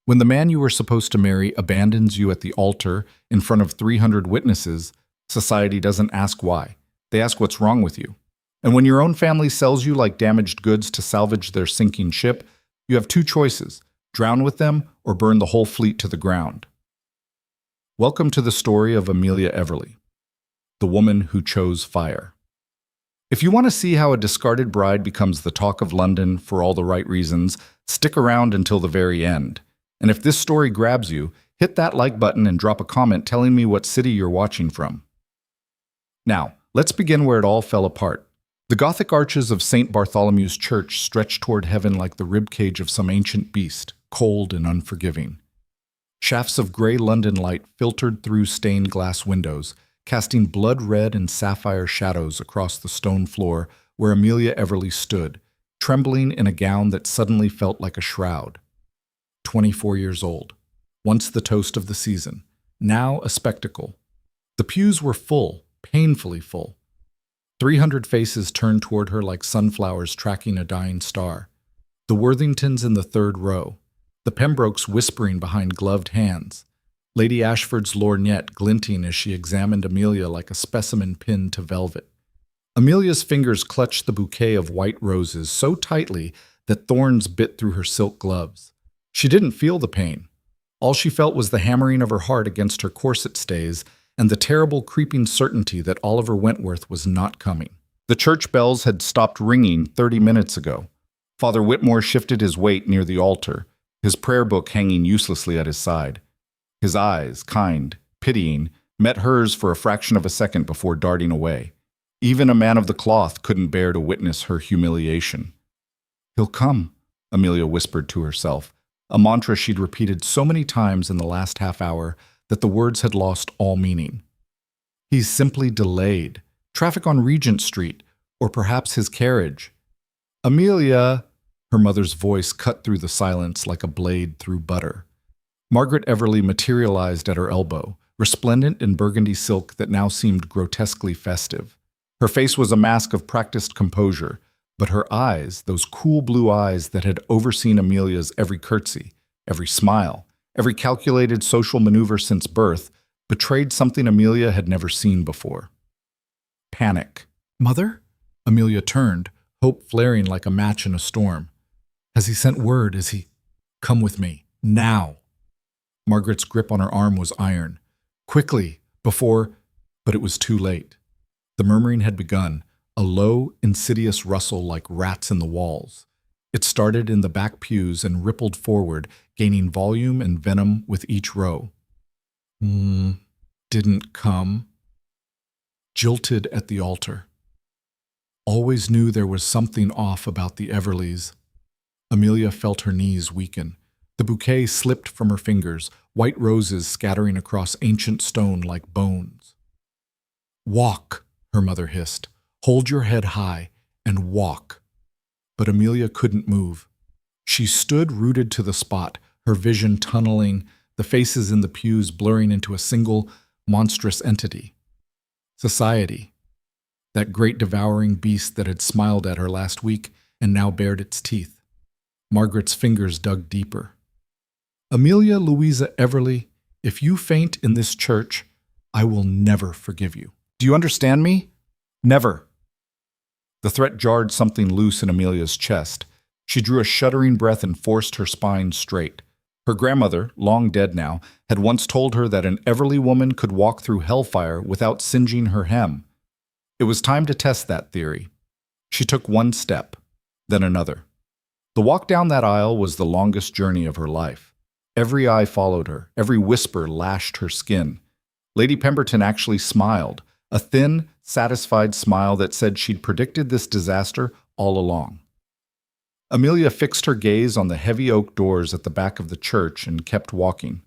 When the man you were supposed to marry abandons you at the altar in front of 300 witnesses, society doesn't ask why. They ask what's wrong with you. And when your own family sells you like damaged goods to salvage their sinking ship, you have two choices: drown with them or burn the whole fleet to the ground. Welcome to the story of Amelia Everly, the woman who chose fire. If you want to see how a discarded bride becomes the talk of London for all the right reasons, stick around until the very end. And if this story grabs you, hit that like button and drop a comment telling me what city you're watching from. Now, let's begin where it all fell apart. The Gothic arches of St. Bartholomew's Church stretched toward heaven like the ribcage of some ancient beast, cold and unforgiving. Shafts of gray London light filtered through stained glass windows, casting blood-red and sapphire shadows across the stone floor where Amelia Everly stood, trembling in a gown that suddenly felt like a shroud. 24 years old, once the toast of the season, now a spectacle. The pews were full, painfully full. 300 faces turned toward her like sunflowers tracking a dying star. The Worthingtons in the third row, the Pembrokes whispering behind gloved hands, Lady Ashford's lorgnette glinting as she examined Amelia like a specimen pinned to velvet. Amelia's fingers clutched the bouquet of white roses so tightly that thorns bit through her silk gloves. She didn't feel the pain. All she felt was the hammering of her heart against her corset stays and the terrible creeping certainty that Oliver Wentworth was not coming. The church bells had stopped ringing 30 minutes ago. Father Whitmore shifted his weight near the altar, his prayer book hanging uselessly at his side. His eyes, kind, pitying, met hers for a fraction of a second before darting away. Even a man of the cloth couldn't bear to witness her humiliation. "He'll come," Amelia whispered to herself, a mantra she'd repeated so many times in the last half hour that the words had lost all meaning. He's simply delayed. Traffic on Regent Street, or perhaps his carriage. "Amelia!" Her mother's voice cut through the silence like a blade through butter. Margaret Everly materialized at her elbow, resplendent in burgundy silk that now seemed grotesquely festive. Her face was a mask of practiced composure, but her eyes, those cool blue eyes that had overseen Amelia's every curtsy, every smile, every calculated social maneuver since birth, betrayed something Amelia had never seen before. Panic. "Mother?" Amelia turned, hope flaring like a match in a storm. "Has he sent word? Is he—" "Come with me. Now!" Margaret's grip on her arm was iron. "Quickly, before—" But it was too late. The murmuring had begun, a low, insidious rustle like rats in the walls. It started in the back pews and rippled forward, gaining volume and venom with each row. Didn't come. Jilted at the altar. Always knew there was something off about the Everlys. Amelia felt her knees weaken. The bouquet slipped from her fingers, white roses scattering across ancient stone like bones. "Walk," her mother hissed. "Hold your head high and walk." But Amelia couldn't move. She stood rooted to the spot, her vision tunneling, the faces in the pews blurring into a single, monstrous entity. Society. That great devouring beast that had smiled at her last week and now bared its teeth. Margaret's fingers dug deeper. "Amelia Louisa Everly, if you faint in this church, I will never forgive you. Do you understand me? Never." The threat jarred something loose in Amelia's chest. She drew a shuddering breath and forced her spine straight. Her grandmother, long dead now, had once told her that an Everly woman could walk through hellfire without singeing her hem. It was time to test that theory. She took one step, then another. The walk down that aisle was the longest journey of her life. Every eye followed her, every whisper lashed her skin. Lady Pemberton actually smiled, a thin, satisfied smile that said she'd predicted this disaster all along. Amelia fixed her gaze on the heavy oak doors at the back of the church and kept walking.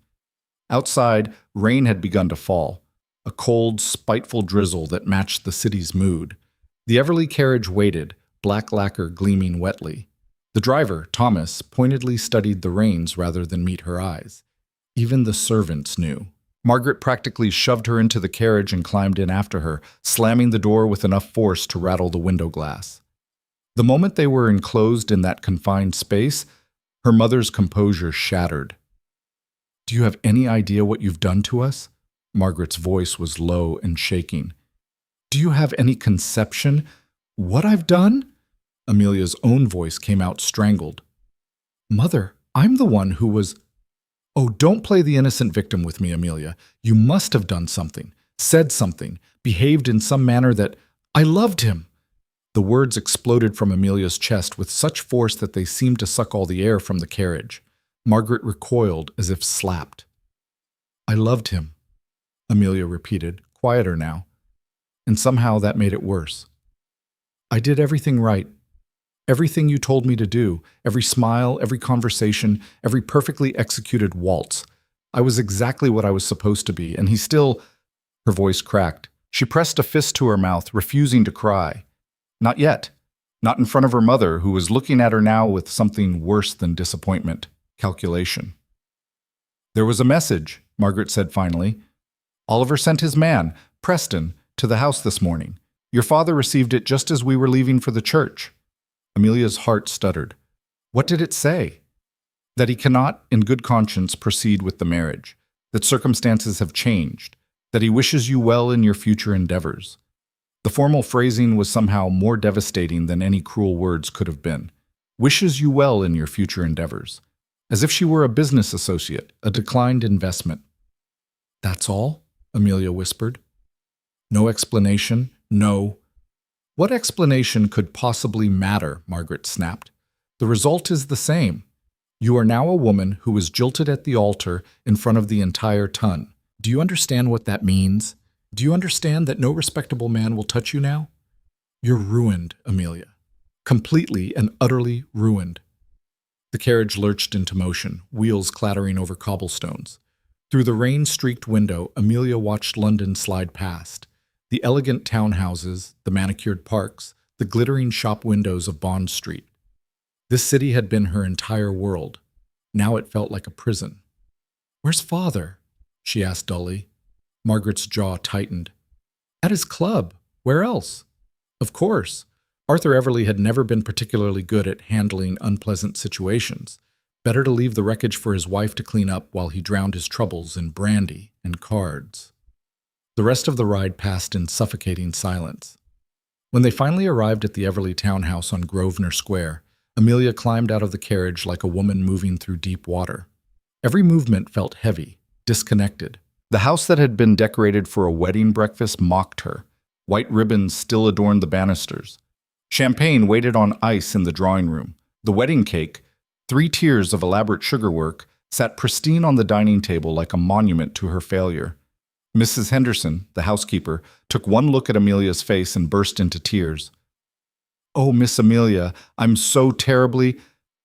Outside, rain had begun to fall, a cold, spiteful drizzle that matched the city's mood. The Everly carriage waited, black lacquer gleaming wetly. The driver, Thomas, pointedly studied the reins rather than meet her eyes. Even the servants knew. Margaret practically shoved her into the carriage and climbed in after her, slamming the door with enough force to rattle the window glass. The moment they were enclosed in that confined space, her mother's composure shattered. Do you have any idea what you've done to us? Margaret's voice was low and shaking. Do you have any conception what I've done? Amelia's own voice came out strangled. Mother, I'm the one who was… Oh, don't play the innocent victim with me, Amelia. You must have done something, said something, behaved in some manner that… I loved him. The words exploded from Amelia's chest with such force that they seemed to suck all the air from the carriage. Margaret recoiled as if slapped. I loved him, Amelia repeated, quieter now, and somehow that made it worse. I did everything right. Everything you told me to do, every smile, every conversation, every perfectly executed waltz. I was exactly what I was supposed to be, and he still… Her voice cracked. She pressed a fist to her mouth, refusing to cry. Not yet. Not in front of her mother, who was looking at her now with something worse than disappointment, calculation. There was a message, Margaret said finally. Oliver sent his man, Preston, to the house this morning. Your father received it just as we were leaving for the church. Amelia's heart stuttered. What did it say? That he cannot, in good conscience, proceed with the marriage, that circumstances have changed, that he wishes you well in your future endeavors. The formal phrasing was somehow more devastating than any cruel words could have been. Wishes you well in your future endeavors. As if she were a business associate, a declined investment. That's all? Amelia whispered. No explanation, no… What explanation could possibly matter? Margaret snapped. The result is the same. You are now a woman who was jilted at the altar in front of the entire ton. Do you understand what that means? Do you understand that no respectable man will touch you now? You're ruined, Amelia. Completely and utterly ruined. The carriage lurched into motion, wheels clattering over cobblestones. Through the rain-streaked window, Amelia watched London slide past. The elegant townhouses, the manicured parks, the glittering shop windows of Bond Street. This city had been her entire world. Now it felt like a prison. Where's father? She asked dully. Margaret's jaw tightened. At his club. Where else? Of course. Arthur Everly had never been particularly good at handling unpleasant situations. Better to leave the wreckage for his wife to clean up while he drowned his troubles in brandy and cards. The rest of the ride passed in suffocating silence. When they finally arrived at the Everly townhouse on Grosvenor Square, Amelia climbed out of the carriage like a woman moving through deep water. Every movement felt heavy, disconnected. The house that had been decorated for a wedding breakfast mocked her. White ribbons still adorned the banisters. Champagne waited on ice in the drawing room. The wedding cake, 3 tiers of elaborate sugarwork, sat pristine on the dining table like a monument to her failure. Mrs. Henderson, the housekeeper, took one look at Amelia's face and burst into tears. Oh, Miss Amelia, I'm so terribly…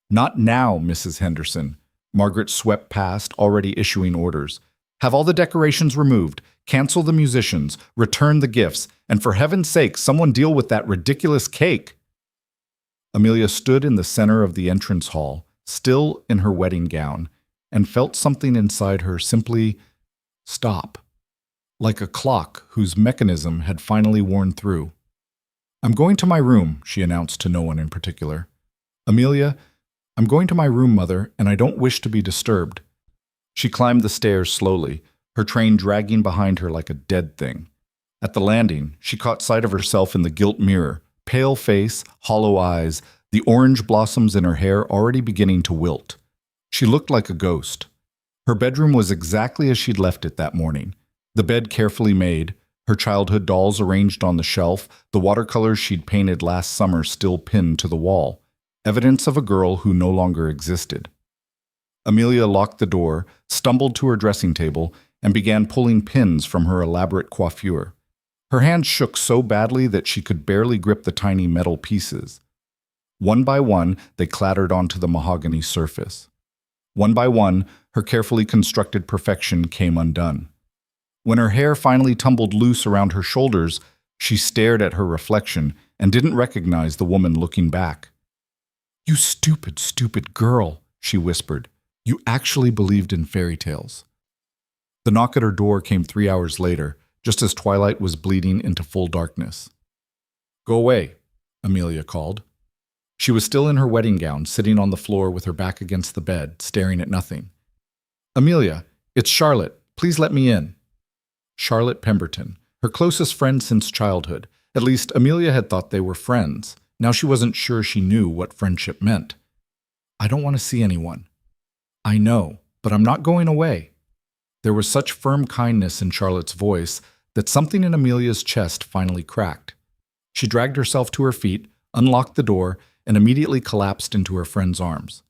Not now, Mrs. Henderson. Margaret swept past, already issuing orders. Have all the decorations removed, cancel the musicians, return the gifts, and for heaven's sake, someone deal with that ridiculous cake. Amelia stood in the center of the entrance hall, still in her wedding gown, and felt something inside her simply stop, like a clock whose mechanism had finally worn through. I'm going to my room, she announced to no one in particular. Amelia, I'm going to my room, Mother, and I don't wish to be disturbed. She climbed the stairs slowly, her train dragging behind her like a dead thing. At the landing, she caught sight of herself in the gilt mirror, pale face, hollow eyes, the orange blossoms in her hair already beginning to wilt. She looked like a ghost. Her bedroom was exactly as she'd left it that morning. The bed carefully made, her childhood dolls arranged on the shelf, the watercolors she'd painted last summer still pinned to the wall, evidence of a girl who no longer existed. Amelia locked the door, stumbled to her dressing table, and began pulling pins from her elaborate coiffure. Her hands shook so badly that she could barely grip the tiny metal pieces. One by one, they clattered onto the mahogany surface. One by one, her carefully constructed perfection came undone. When her hair finally tumbled loose around her shoulders, she stared at her reflection and didn't recognize the woman looking back. You stupid, stupid girl, she whispered. You actually believed in fairy tales. The knock at her door came 3 hours later, just as twilight was bleeding into full darkness. Go away, Amelia called. She was still in her wedding gown, sitting on the floor with her back against the bed, staring at nothing. Amelia, It's Charlotte. Please let me in. Charlotte Pemberton, her closest friend since childhood. At least Amelia had thought they were friends. Now she wasn't sure she knew what friendship meant. I don't want to see anyone. I know, but I'm not going away. There was such firm kindness in Charlotte's voice that something in Amelia's chest finally cracked. She dragged herself to her feet, unlocked the door, and immediately collapsed into her friend's arms.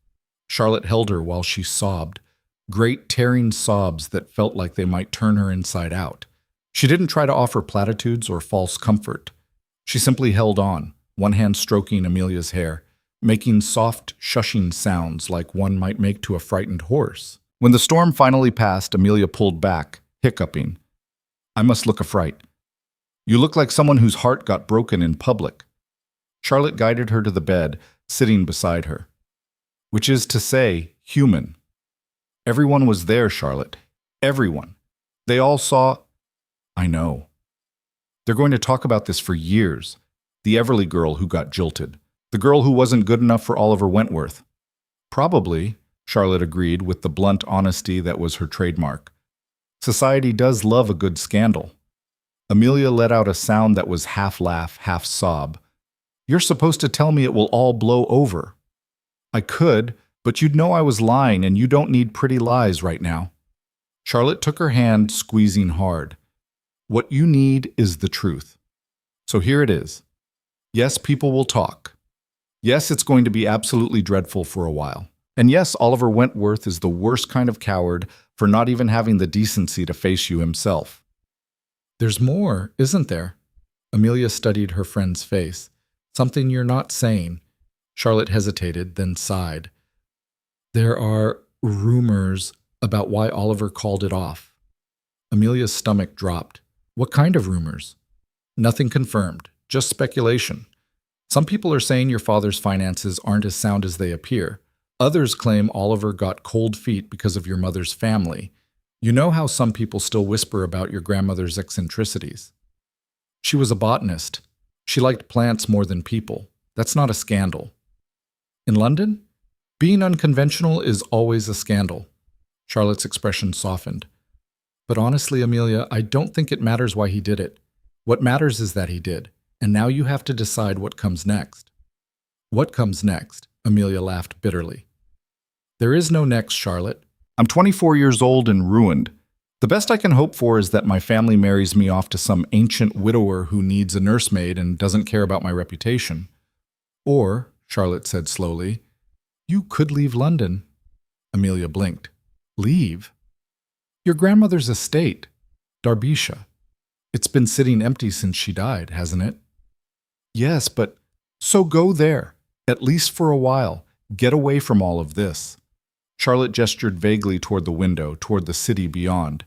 Charlotte held her while she sobbed, great tearing sobs that felt like they might turn her inside out. She didn't try to offer platitudes or false comfort. She simply held on, one hand stroking Amelia's hair, making soft, shushing sounds like one might make to a frightened horse. When the storm finally passed, Amelia pulled back, hiccuping. I must look a fright. You look like someone whose heart got broken in public. Charlotte guided her to the bed, sitting beside her. Which is to say, human. Everyone was there, Charlotte. Everyone. They all saw... I know. They're going to talk about this for years. The Everly girl who got jilted. The girl who wasn't good enough for Oliver Wentworth. Probably, Charlotte agreed with the blunt honesty that was her trademark. Society does love a good scandal. Amelia let out a sound that was half laugh, half sob. You're supposed to tell me it will all blow over. I could, but you'd know I was lying, and you don't need pretty lies right now. Charlotte took her hand, squeezing hard. What you need is the truth. So here it is. Yes, people will talk. Yes, it's going to be absolutely dreadful for a while. And yes, Oliver Wentworth is the worst kind of coward for not even having the decency to face you himself. There's more, isn't there? Amelia studied her friend's face. Something you're not saying. Charlotte hesitated, then sighed. There are rumors about why Oliver called it off. Amelia's stomach dropped. What kind of rumors? Nothing confirmed, just speculation. Some people are saying your father's finances aren't as sound as they appear. Others claim Oliver got cold feet because of your mother's family. You know how some people still whisper about your grandmother's eccentricities. She was a botanist. She liked plants more than people. That's not a scandal. In London, being unconventional is always a scandal. Charlotte's expression softened. But honestly, Amelia, I don't think it matters why he did it. What matters is that he did, and now you have to decide what comes next. What comes next? Amelia laughed bitterly. There is no next, Charlotte. I'm 24 years old and ruined. The best I can hope for is that my family marries me off to some ancient widower who needs a nursemaid and doesn't care about my reputation. Or, Charlotte said slowly, you could leave London. Amelia blinked. Leave? Your grandmother's estate, Derbyshire. It's been sitting empty since she died, hasn't it? Yes, but so go there, at least for a while. Get away from all of this. Charlotte gestured vaguely toward the window, toward the city beyond.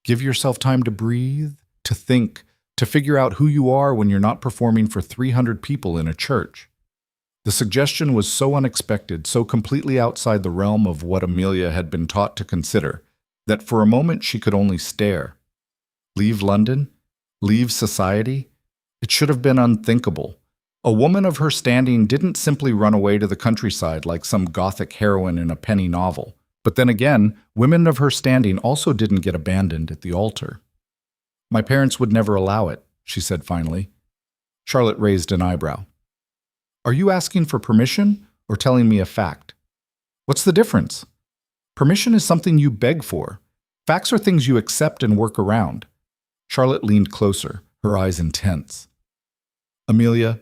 Give yourself time to breathe, to think, to figure out who you are when you're not performing for 300 people in a church. The suggestion was so unexpected, so completely outside the realm of what Amelia had been taught to consider, that for a moment she could only stare. Leave London? Leave society? It should have been unthinkable. A woman of her standing didn't simply run away to the countryside like some gothic heroine in a penny novel. But then again, women of her standing also didn't get abandoned at the altar. My parents would never allow it, she said finally. Charlotte raised an eyebrow. Are you asking for permission or telling me a fact? What's the difference? Permission is something you beg for. Facts are things you accept and work around. Charlotte leaned closer, her eyes intense. Amelia,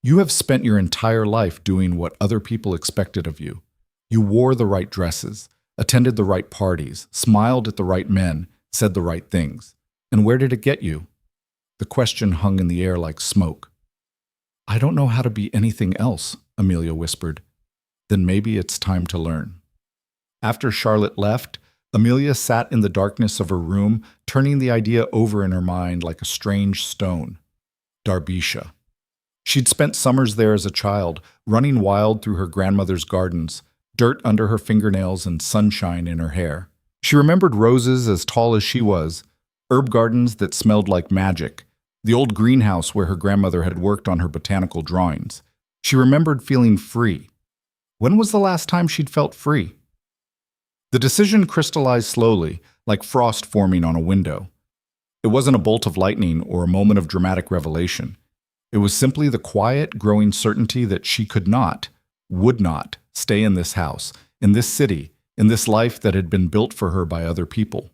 you have spent your entire life doing what other people expected of you. You wore the right dresses, attended the right parties, smiled at the right men, said the right things. And where did it get you? The question hung in the air like smoke. I don't know how to be anything else, Amelia whispered. Then maybe it's time to learn. After Charlotte left, Amelia sat in the darkness of her room, turning the idea over in her mind like a strange stone. Derbyshire. She'd spent summers there as a child, running wild through her grandmother's gardens, dirt under her fingernails and sunshine in her hair. She remembered roses as tall as she was, herb gardens that smelled like magic, the old greenhouse where her grandmother had worked on her botanical drawings. She remembered feeling free. When was the last time she'd felt free? The decision crystallized slowly, like frost forming on a window. It wasn't a bolt of lightning or a moment of dramatic revelation. It was simply the quiet, growing certainty that she could not, would not, stay in this house, in this city, in this life that had been built for her by other people.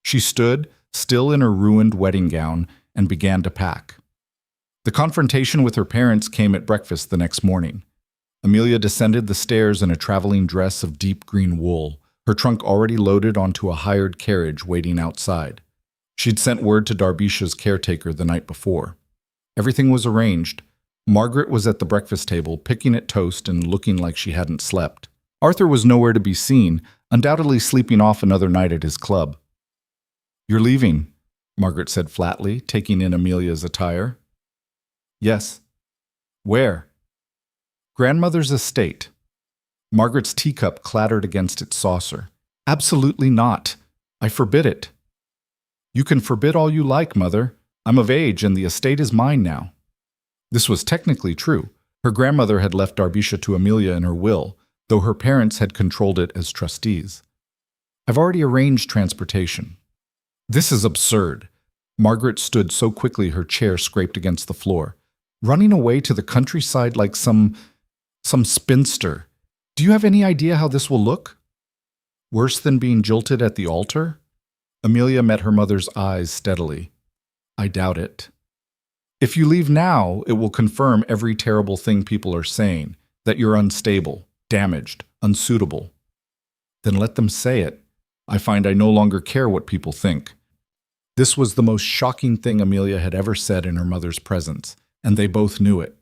She stood, still in her ruined wedding gown, and began to pack. The confrontation with her parents came at breakfast the next morning. Amelia descended the stairs in a traveling dress of deep green wool, her trunk already loaded onto a hired carriage waiting outside. She'd sent word to Darbisha's caretaker the night before. Everything was arranged. Margaret was at the breakfast table, picking at toast and looking like she hadn't slept. Arthur was nowhere to be seen, undoubtedly sleeping off another night at his club. "You're leaving," Margaret said flatly, taking in Amelia's attire. "Yes." "Where?" "Grandmother's estate." Margaret's teacup clattered against its saucer. "Absolutely not. I forbid it." "You can forbid all you like, Mother. I'm of age and the estate is mine now." This was technically true. Her grandmother had left Darbisha to Amelia in her will, though her parents had controlled it as trustees. "I've already arranged transportation." "This is absurd." Margaret stood so quickly her chair scraped against the floor. "Running away to the countryside like some spinster. Do you have any idea how this will look?" "Worse than being jilted at the altar?" Amelia met her mother's eyes steadily. "I doubt it." "If you leave now, it will confirm every terrible thing people are saying, that you're unstable, damaged, unsuitable." "Then let them say it. I find I no longer care what people think." This was the most shocking thing Amelia had ever said in her mother's presence, and they both knew it.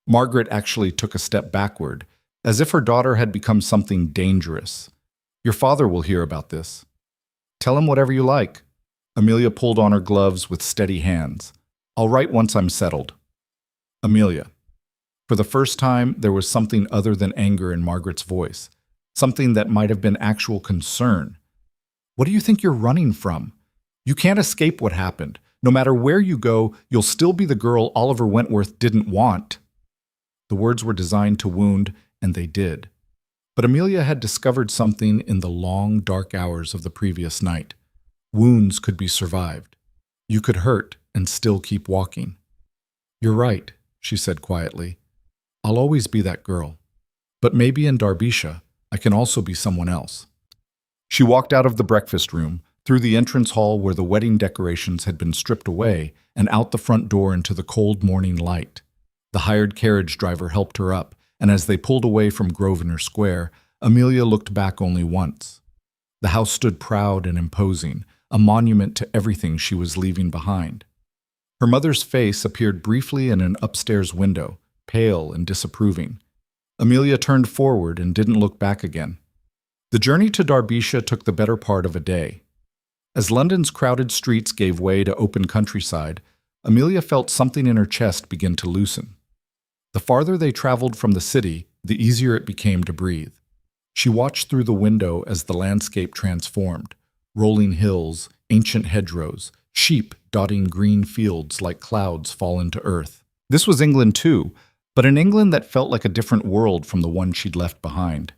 Margaret actually took a step backward, as if her daughter had become something dangerous. "Your father will hear about this." "Tell him whatever you like." Amelia pulled on her gloves with steady hands. "I'll write once I'm settled." "Amelia." For the first time, there was something other than anger in Margaret's voice, something that might have been actual concern. "What do you think you're running from? You can't escape what happened. No matter where you go, you'll still be the girl Oliver Wentworth didn't want." The words were designed to wound, and they did. But Amelia had discovered something in the long, dark hours of the previous night. Wounds could be survived. You could hurt and still keep walking. "You're right," she said quietly. "I'll always be that girl. But maybe in Darbisha, I can also be someone else." She walked out of the breakfast room, through the entrance hall where the wedding decorations had been stripped away, and out the front door into the cold morning light. The hired carriage driver helped her up, and as they pulled away from Grosvenor Square, Amelia looked back only once. The house stood proud and imposing, a monument to everything she was leaving behind. Her mother's face appeared briefly in an upstairs window, pale and disapproving. Amelia turned forward and didn't look back again. The journey to Darbisha took the better part of a day. As London's crowded streets gave way to open countryside, Amelia felt something in her chest begin to loosen. The farther they traveled from the city, the easier it became to breathe. She watched through the window as the landscape transformed. Rolling hills, ancient hedgerows, sheep dotting green fields like clouds fallen to earth. This was England too, but an England that felt like a different world from the one she'd left behind.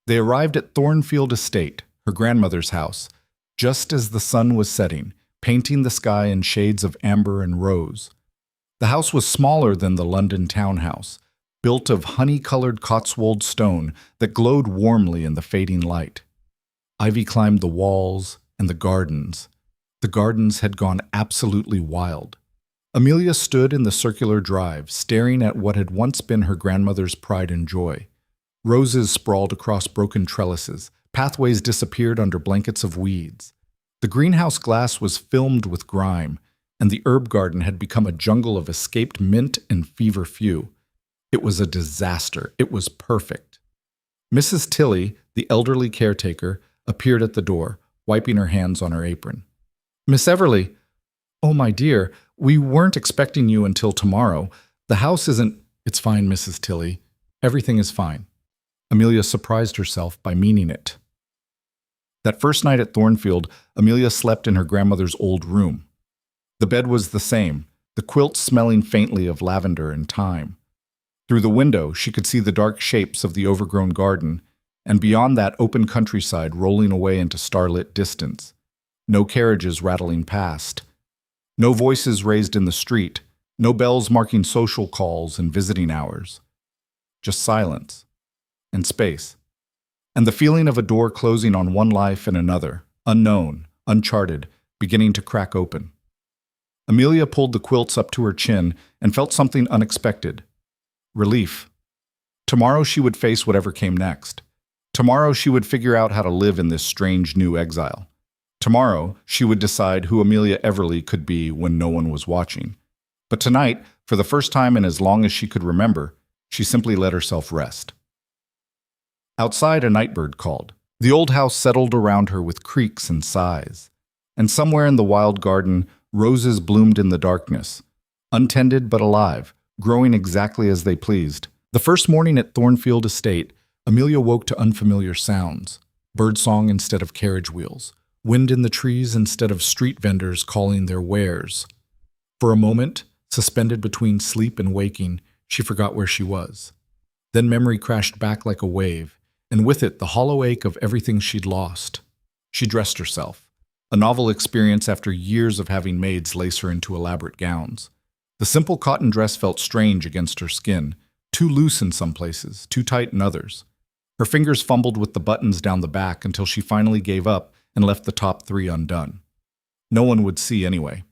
They arrived at Thornfield Estate, her grandmother's house, just as the sun was setting, painting the sky in shades of amber and rose. The house was smaller than the London townhouse, built of honey-colored Cotswold stone that glowed warmly in the fading light. Ivy climbed the walls and the gardens. The gardens had gone absolutely wild. Amelia stood in the circular drive, staring at what had once been her grandmother's pride and joy. Roses sprawled across broken trellises. Pathways disappeared under blankets of weeds. The greenhouse glass was filmed with grime, and the herb garden had become a jungle of escaped mint and feverfew. It was a disaster. It was perfect. Mrs. Tilley, the elderly caretaker, appeared at the door, wiping her hands on her apron. "Miss Everly." "Oh, my dear, we weren't expecting you until tomorrow. The house isn't—" "It's fine, Mrs. Tilley. Everything is fine." Amelia surprised herself by meaning it. That first night at Thornfield, Amelia slept in her grandmother's old room. The bed was the same, the quilt smelling faintly of lavender and thyme. Through the window, she could see the dark shapes of the overgrown garden, and beyond that open countryside rolling away into starlit distance. No carriages rattling past. No voices raised in the street. No bells marking social calls and visiting hours. Just silence and space. And the feeling of a door closing on one life and another, unknown, uncharted, beginning to crack open. Amelia pulled the quilts up to her chin and felt something unexpected. Relief. Tomorrow she would face whatever came next. Tomorrow she would figure out how to live in this strange new exile. Tomorrow she would decide who Amelia Everly could be when no one was watching. But tonight, for the first time in as long as she could remember, she simply let herself rest. Outside, a nightbird called. The old house settled around her with creaks and sighs. And somewhere in the wild garden, roses bloomed in the darkness, untended but alive, growing exactly as they pleased. The first morning at Thornfield Estate, Amelia woke to unfamiliar sounds. Birdsong instead of carriage wheels. Wind in the trees instead of street vendors calling their wares. For a moment, suspended between sleep and waking, she forgot where she was. Then memory crashed back like a wave, and with it the hollow ache of everything she'd lost. She dressed herself, a novel experience after years of having maids lace her into elaborate gowns. The simple cotton dress felt strange against her skin, too loose in some places, too tight in others. Her fingers fumbled with the buttons down the back until she finally gave up and left the top 3 undone. No one would see anyway.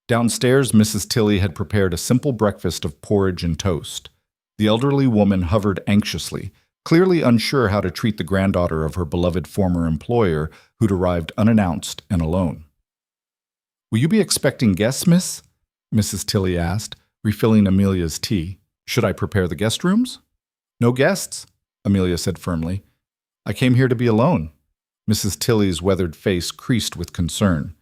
Downstairs, Mrs. Tilley had prepared a simple breakfast of porridge and toast. The elderly woman hovered anxiously, clearly unsure how to treat the granddaughter of her beloved former employer who'd arrived unannounced and alone. "Will you be expecting guests, miss?" Mrs. Tilley asked, refilling Amelia's tea. "Should I prepare the guest rooms?" "No guests," Amelia said firmly. "I came here to be alone." Mrs. Tilley's weathered face creased with concern.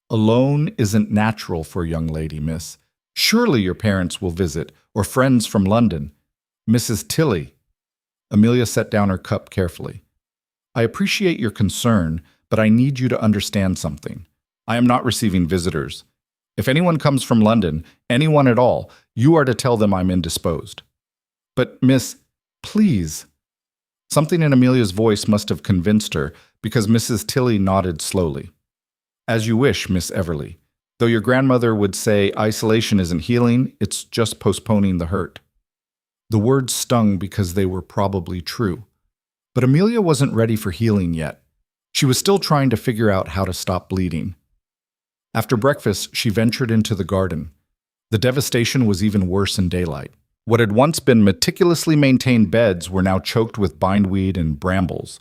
"Alone isn't natural for a young lady, miss. Surely your parents will visit, or friends from London." "Mrs. Tilley." Amelia set down her cup carefully. "I appreciate your concern, but I need you to understand something. I am not receiving visitors. If anyone comes from London, anyone at all, you are to tell them I'm indisposed." "But, miss, please." Something in Amelia's voice must have convinced her, because Mrs. Tilley nodded slowly. "As you wish, Miss Everly. Though your grandmother would say isolation isn't healing, it's just postponing the hurt." The words stung because they were probably true. But Amelia wasn't ready for healing yet. She was still trying to figure out how to stop bleeding. After breakfast, she ventured into the garden. The devastation was even worse in daylight. What had once been meticulously maintained beds were now choked with bindweed and brambles.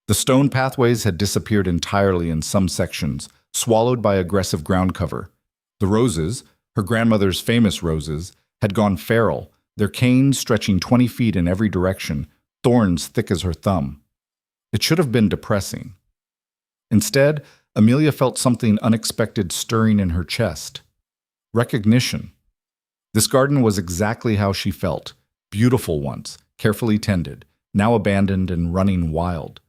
The stone pathways had disappeared entirely in some sections, swallowed by aggressive ground cover. The roses, her grandmother's famous roses, had gone feral, their canes stretching 20 feet in every direction, thorns thick as her thumb. It should have been depressing. Instead, Amelia felt something unexpected stirring in her chest. Recognition. This garden was exactly how she felt, beautiful once, carefully tended, now abandoned and running wild.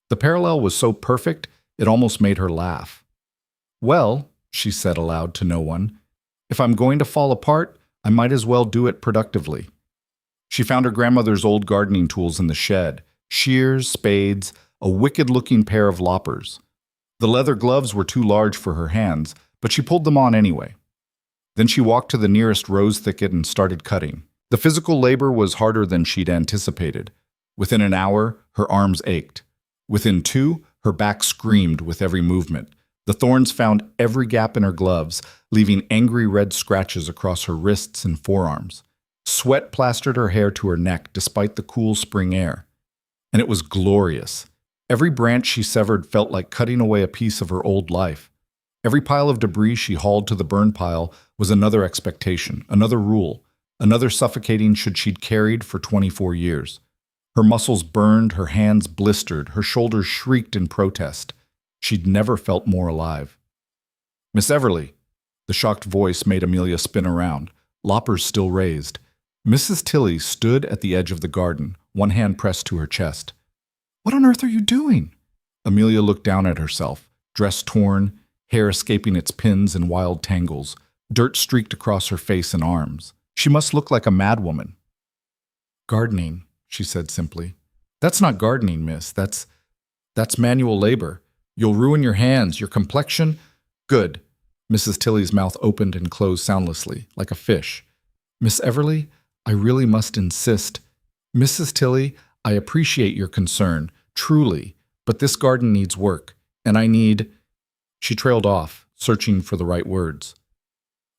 The parallel was so perfect, it almost made her laugh. "Well," she said aloud to no one, "if I'm going to fall apart, I might as well do it productively." She found her grandmother's old gardening tools in the shed, shears, spades, a wicked-looking pair of loppers. The leather gloves were too large for her hands, but she pulled them on anyway. Then she walked to the nearest rose thicket and started cutting. The physical labor was harder than she'd anticipated. Within an hour, her arms ached. Within 2, her back screamed with every movement. The thorns found every gap in her gloves, leaving angry red scratches across her wrists and forearms. Sweat plastered her hair to her neck despite the cool spring air. And it was glorious. Every branch she severed felt like cutting away a piece of her old life. Every pile of debris she hauled to the burn pile was another expectation, another rule, another suffocating should she'd carried for 24 years. Her muscles burned, her hands blistered, her shoulders shrieked in protest. She'd never felt more alive. "Miss Everly!" The shocked voice made Amelia spin around, loppers still raised. Mrs. Tilley stood at the edge of the garden, one hand pressed to her chest. "What on earth are you doing?" Amelia looked down at herself, dress torn, hair escaping its pins and wild tangles, dirt streaked across her face and arms. She must look like a madwoman. "Gardening," she said simply. That's not gardening, miss. That's manual labor. You'll ruin your hands, your complexion. Good. Mrs. Tilley's mouth opened and closed soundlessly, like a fish. Miss Everly, I really must insist. Mrs. Tilley, I appreciate your concern, truly, but this garden needs work, and I need… She trailed off, searching for the right words.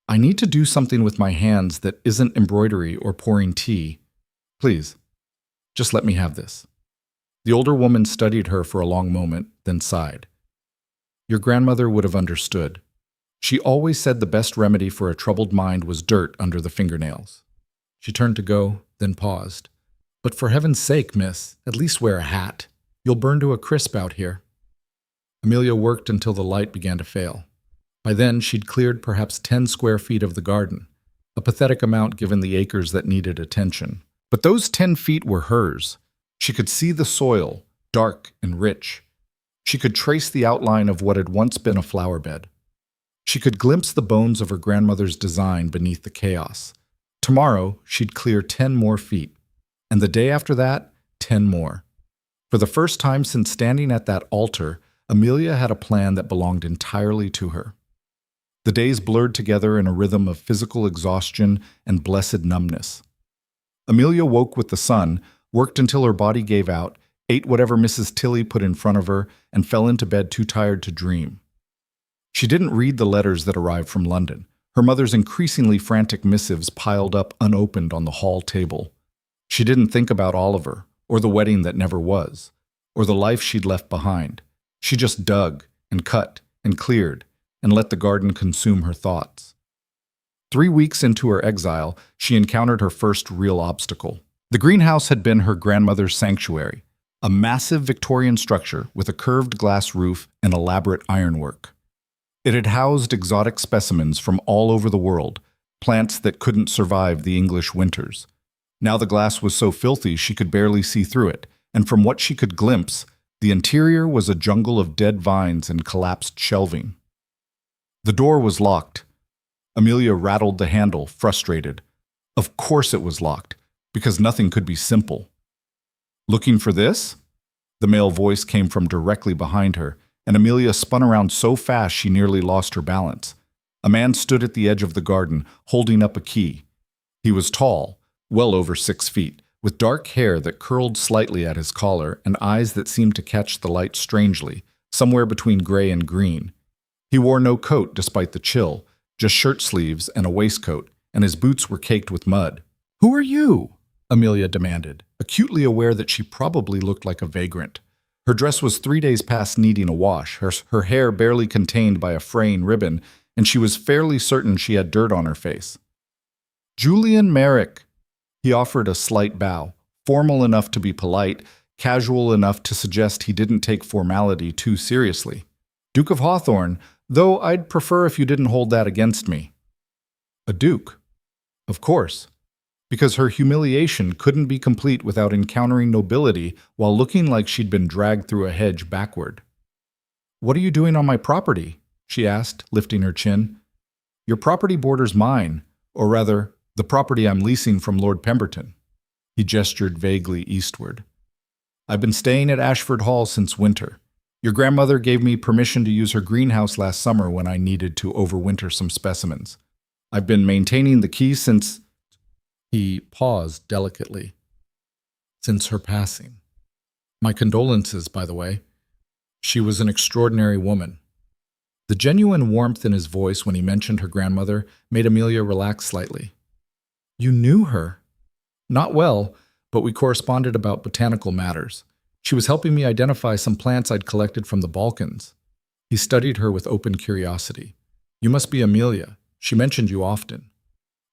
I need to do something with my hands that isn't embroidery or pouring tea. Please, just let me have this. The older woman studied her for a long moment, then sighed. Your grandmother would have understood. She always said the best remedy for a troubled mind was dirt under the fingernails. She turned to go, then paused. But for heaven's sake, miss, at least wear a hat. You'll burn to a crisp out here. Amelia worked until the light began to fail. By then, she'd cleared perhaps 10 square feet of the garden, a pathetic amount given the acres that needed attention. But those 10 feet were hers. She could see the soil, dark and rich. She could trace the outline of what had once been a flower bed. She could glimpse the bones of her grandmother's design beneath the chaos. Tomorrow, she'd clear 10 more feet, and the day after that, 10 more. For the first time since standing at that altar, Amelia had a plan that belonged entirely to her. The days blurred together in a rhythm of physical exhaustion and blessed numbness. Amelia woke with the sun, worked until her body gave out, ate whatever Mrs. Tilley put in front of her, and fell into bed too tired to dream. She didn't read the letters that arrived from London. Her mother's increasingly frantic missives piled up unopened on the hall table. She didn't think about Oliver, or the wedding that never was, or the life she'd left behind. She just dug and cut and cleared and let the garden consume her thoughts. 3 weeks into her exile, she encountered her first real obstacle. The greenhouse had been her grandmother's sanctuary, a massive Victorian structure with a curved glass roof and elaborate ironwork. It had housed exotic specimens from all over the world, plants that couldn't survive the English winters. Now the glass was so filthy she could barely see through it, and from what she could glimpse, the interior was a jungle of dead vines and collapsed shelving. The door was locked. Amelia rattled the handle, frustrated. Of course it was locked, because nothing could be simple. Looking for this? The male voice came from directly behind her, and Amelia spun around so fast she nearly lost her balance. A man stood at the edge of the garden, holding up a key. He was tall, well over 6 feet, with dark hair that curled slightly at his collar and eyes that seemed to catch the light strangely, somewhere between gray and green. He wore no coat despite the chill, just shirt sleeves and a waistcoat, and his boots were caked with mud. "Who are you?" Amelia demanded, acutely aware that she probably looked like a vagrant. Her dress was 3 days past needing a wash, her hair barely contained by a fraying ribbon, and she was fairly certain she had dirt on her face. "Julian Merrick." He offered a slight bow, formal enough to be polite, casual enough to suggest he didn't take formality too seriously. "Duke of Hawthorne, though I'd prefer if you didn't hold that against me." A duke? Of course. Because her humiliation couldn't be complete without encountering nobility while looking like she'd been dragged through a hedge backward. "What are you doing on my property?" she asked, lifting her chin. "Your property borders mine, or rather, the property I'm leasing from Lord Pemberton." He gestured vaguely eastward. "I've been staying at Ashford Hall since winter. Your grandmother gave me permission to use her greenhouse last summer when I needed to overwinter some specimens. I've been maintaining the key since…" He paused delicately. "Since her passing. My condolences, by the way. She was an extraordinary woman." The genuine warmth in his voice when he mentioned her grandmother made Amelia relax slightly. "You knew her?" "Not well, but we corresponded about botanical matters. She was helping me identify some plants I'd collected from the Balkans." He studied her with open curiosity. "You must be Amelia. She mentioned you often."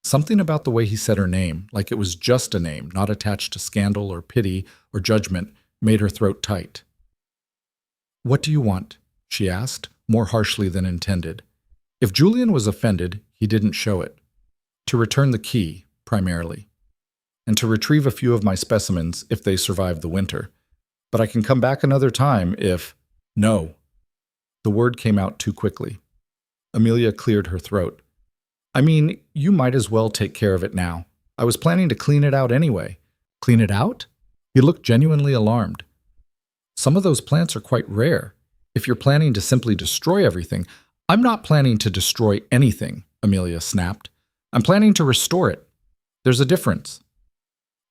Something about the way he said her name, like it was just a name, not attached to scandal or pity or judgment, made her throat tight. "What do you want?" she asked, more harshly than intended. If Julian was offended, he didn't show it. "To return the key, primarily. And to retrieve a few of my specimens if they survive the winter. But I can come back another time if…" "No." The word came out too quickly. Amelia cleared her throat. "I mean, you might as well take care of it now. I was planning to clean it out anyway." "Clean it out?" He looked genuinely alarmed. Some of those plants are quite rare. If you're planning to simply destroy everything, I'm not planning to destroy anything, Amelia snapped. I'm planning to restore it. There's a difference.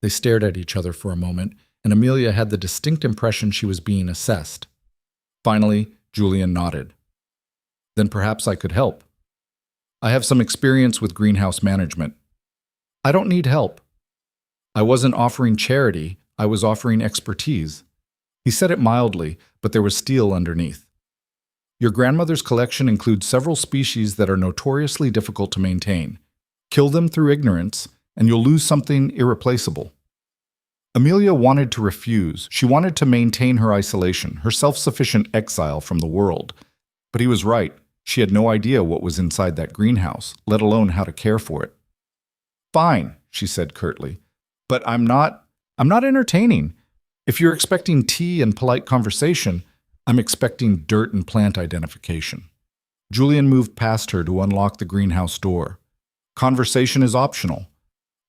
They stared at each other for a moment, and Amelia had the distinct impression she was being assessed. Finally, Julian nodded. Then perhaps I could help. I have some experience with greenhouse management. I don't need help. I wasn't offering charity, I was offering expertise. He said it mildly, but there was steel underneath. Your grandmother's collection includes several species that are notoriously difficult to maintain. Kill them through ignorance, and you'll lose something irreplaceable. Amelia wanted to refuse. She wanted to maintain her isolation, her self-sufficient exile from the world. But he was right. She had no idea what was inside that greenhouse, let alone how to care for it. Fine, she said curtly. But I'm not entertaining. If you're expecting tea and polite conversation, I'm expecting dirt and plant identification. Julian moved past her to unlock the greenhouse door. Conversation is optional.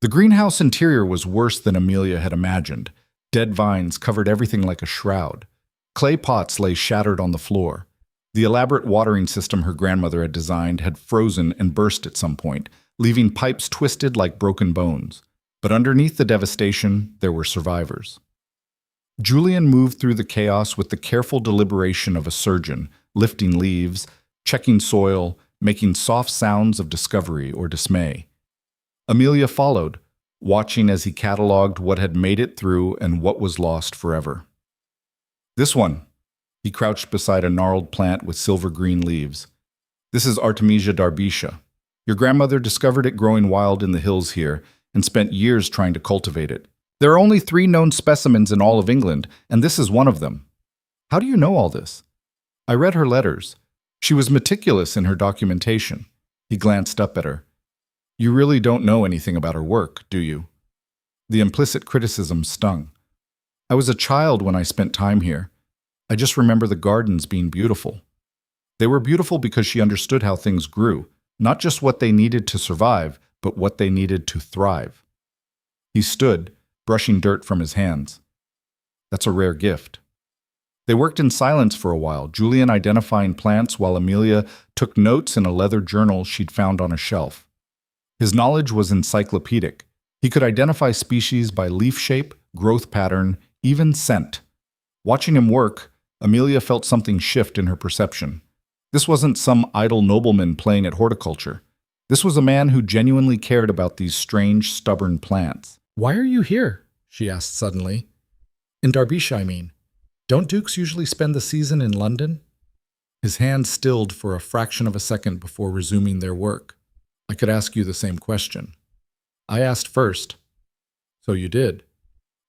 The greenhouse interior was worse than Amelia had imagined. Dead vines covered everything like a shroud. Clay pots lay shattered on the floor. The elaborate watering system her grandmother had designed had frozen and burst at some point, leaving pipes twisted like broken bones. But underneath the devastation, there were survivors. Julian moved through the chaos with the careful deliberation of a surgeon, lifting leaves, checking soil, making soft sounds of discovery or dismay. Amelia followed, watching as he cataloged what had made it through and what was lost forever. This one. He crouched beside a gnarled plant with silver-green leaves. This is Artemisia darbyshia. Your grandmother discovered it growing wild in the hills here and spent years trying to cultivate it. There are only 3 known specimens in all of England, and this is one of them. How do you know all this? I read her letters. She was meticulous in her documentation. He glanced up at her. You really don't know anything about her work, do you? The implicit criticism stung. I was a child when I spent time here. I just remember the gardens being beautiful. They were beautiful because she understood how things grew, not just what they needed to survive, but what they needed to thrive. He stood, brushing dirt from his hands. That's a rare gift. They worked in silence for a while, Julian identifying plants while Amelia took notes in a leather journal she'd found on a shelf. His knowledge was encyclopedic. He could identify species by leaf shape, growth pattern, even scent. Watching him work, Amelia felt something shift in her perception. This wasn't some idle nobleman playing at horticulture. This was a man who genuinely cared about these strange, stubborn plants. Why are you here? She asked suddenly. In Derbyshire, I mean. Don't dukes usually spend the season in London? His hand stilled for a fraction of a second before resuming their work. I could ask you the same question. I asked first. So you did.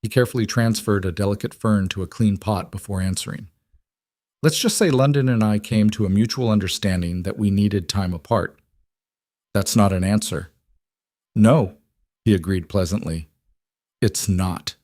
He carefully transferred a delicate fern to a clean pot before answering. Let's just say London and I came to a mutual understanding that we needed time apart. That's not an answer. No, he agreed pleasantly. It's not.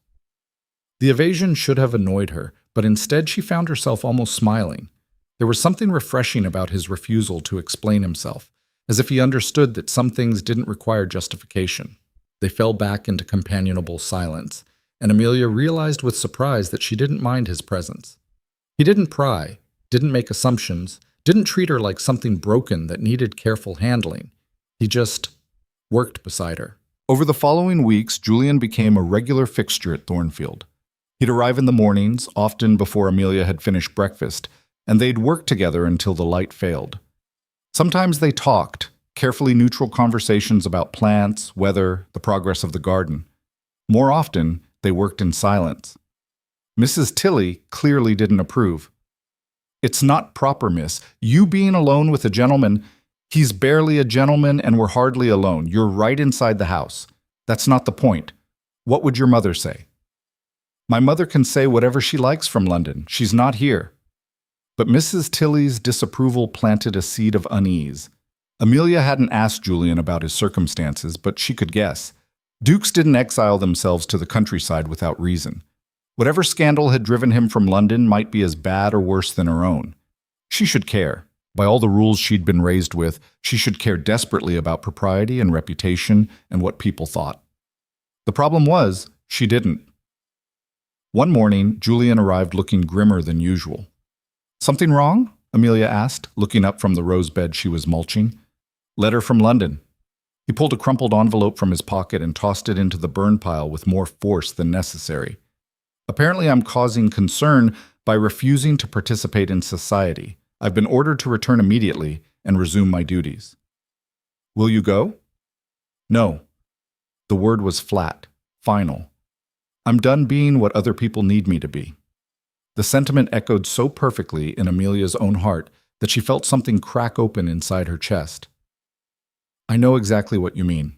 The evasion should have annoyed her, but instead she found herself almost smiling. There was something refreshing about his refusal to explain himself, as if he understood that some things didn't require justification. They fell back into companionable silence, and Amelia realized with surprise that she didn't mind his presence. He didn't pry, didn't make assumptions, didn't treat her like something broken that needed careful handling. He just worked beside her. Over the following weeks, Julian became a regular fixture at Thornfield. He'd arrive in the mornings, often before Amelia had finished breakfast, and they'd work together until the light failed. Sometimes they talked, carefully neutral conversations about plants, weather, the progress of the garden. More often, they worked in silence. Mrs. Tilley clearly didn't approve. It's not proper, miss. You being alone with a gentleman, he's barely a gentleman and we're hardly alone. You're right inside the house. That's not the point. What would your mother say? My mother can say whatever she likes from London. She's not here. But Mrs. Tilley's disapproval planted a seed of unease. Amelia hadn't asked Julian about his circumstances, but she could guess. Dukes didn't exile themselves to the countryside without reason. Whatever scandal had driven him from London might be as bad or worse than her own. She should care. By all the rules she'd been raised with, she should care desperately about propriety and reputation and what people thought. The problem was, she didn't. One morning, Julian arrived looking grimmer than usual. Something wrong? Amelia asked, looking up from the rose bed she was mulching. Letter from London. He pulled a crumpled envelope from his pocket and tossed it into the burn pile with more force than necessary. Apparently, I'm causing concern by refusing to participate in society. I've been ordered to return immediately and resume my duties. Will you go? No. The word was flat, final. I'm done being what other people need me to be. The sentiment echoed so perfectly in Amelia's own heart that she felt something crack open inside her chest. I know exactly what you mean.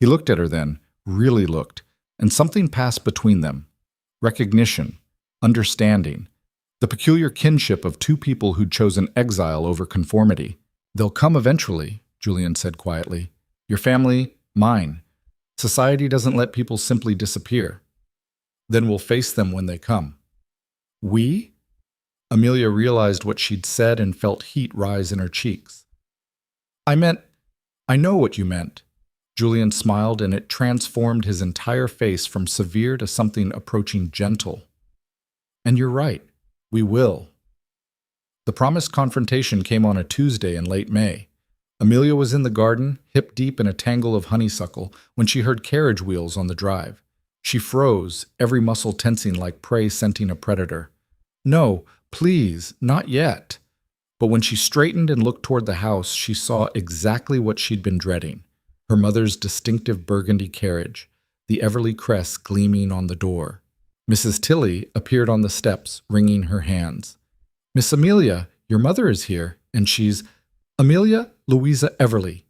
He looked at her then, really looked, and something passed between them. Recognition, understanding, the peculiar kinship of two people who'd chosen exile over conformity. They'll come eventually, Julian said quietly. Your family, mine. Society doesn't let people simply disappear. Then we'll face them when they come. We? Amelia realized what she'd said and felt heat rise in her cheeks. I know what you meant. Julian smiled, and it transformed his entire face from severe to something approaching gentle. And you're right. We will. The promised confrontation came on a Tuesday in late May. Amelia was in the garden, hip deep in a tangle of honeysuckle, when she heard carriage wheels on the drive. She froze, every muscle tensing like prey scenting a predator. No, please, not yet. But when she straightened and looked toward the house, she saw exactly what she'd been dreading. Her mother's distinctive burgundy carriage, the Everly crest gleaming on the door. Mrs. Tilley appeared on the steps, wringing her hands. Miss Amelia, your mother is here, and she's Amelia Louisa Everly.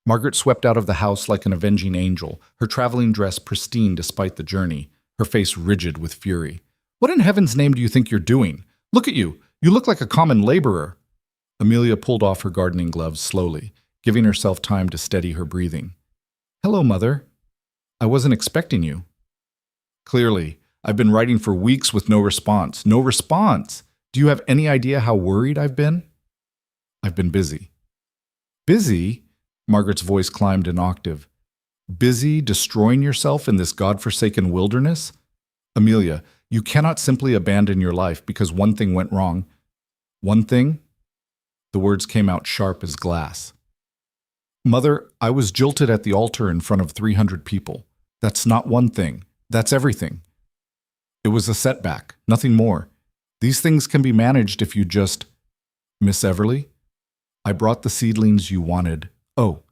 Margaret swept out of the house like an avenging angel, her traveling dress pristine despite the journey, her face rigid with fury. What in heaven's name do you think you're doing? Look at you! You look like a common laborer. Amelia pulled off her gardening gloves slowly, giving herself time to steady her breathing. Hello, Mother. I wasn't expecting you. Clearly, I've been writing for weeks with no response. No response! Do you have any idea how worried I've been? I've been busy. Busy? Margaret's voice climbed an octave. Busy destroying yourself in this godforsaken wilderness? Amelia, you cannot simply abandon your life because one thing went wrong. One thing? The words came out sharp as glass. Mother, I was jilted at the altar in front of 300 people. That's not one thing. That's everything. It was a setback, nothing more. These things can be managed if you just… Miss Everly? I brought the seedlings you wanted. Oh.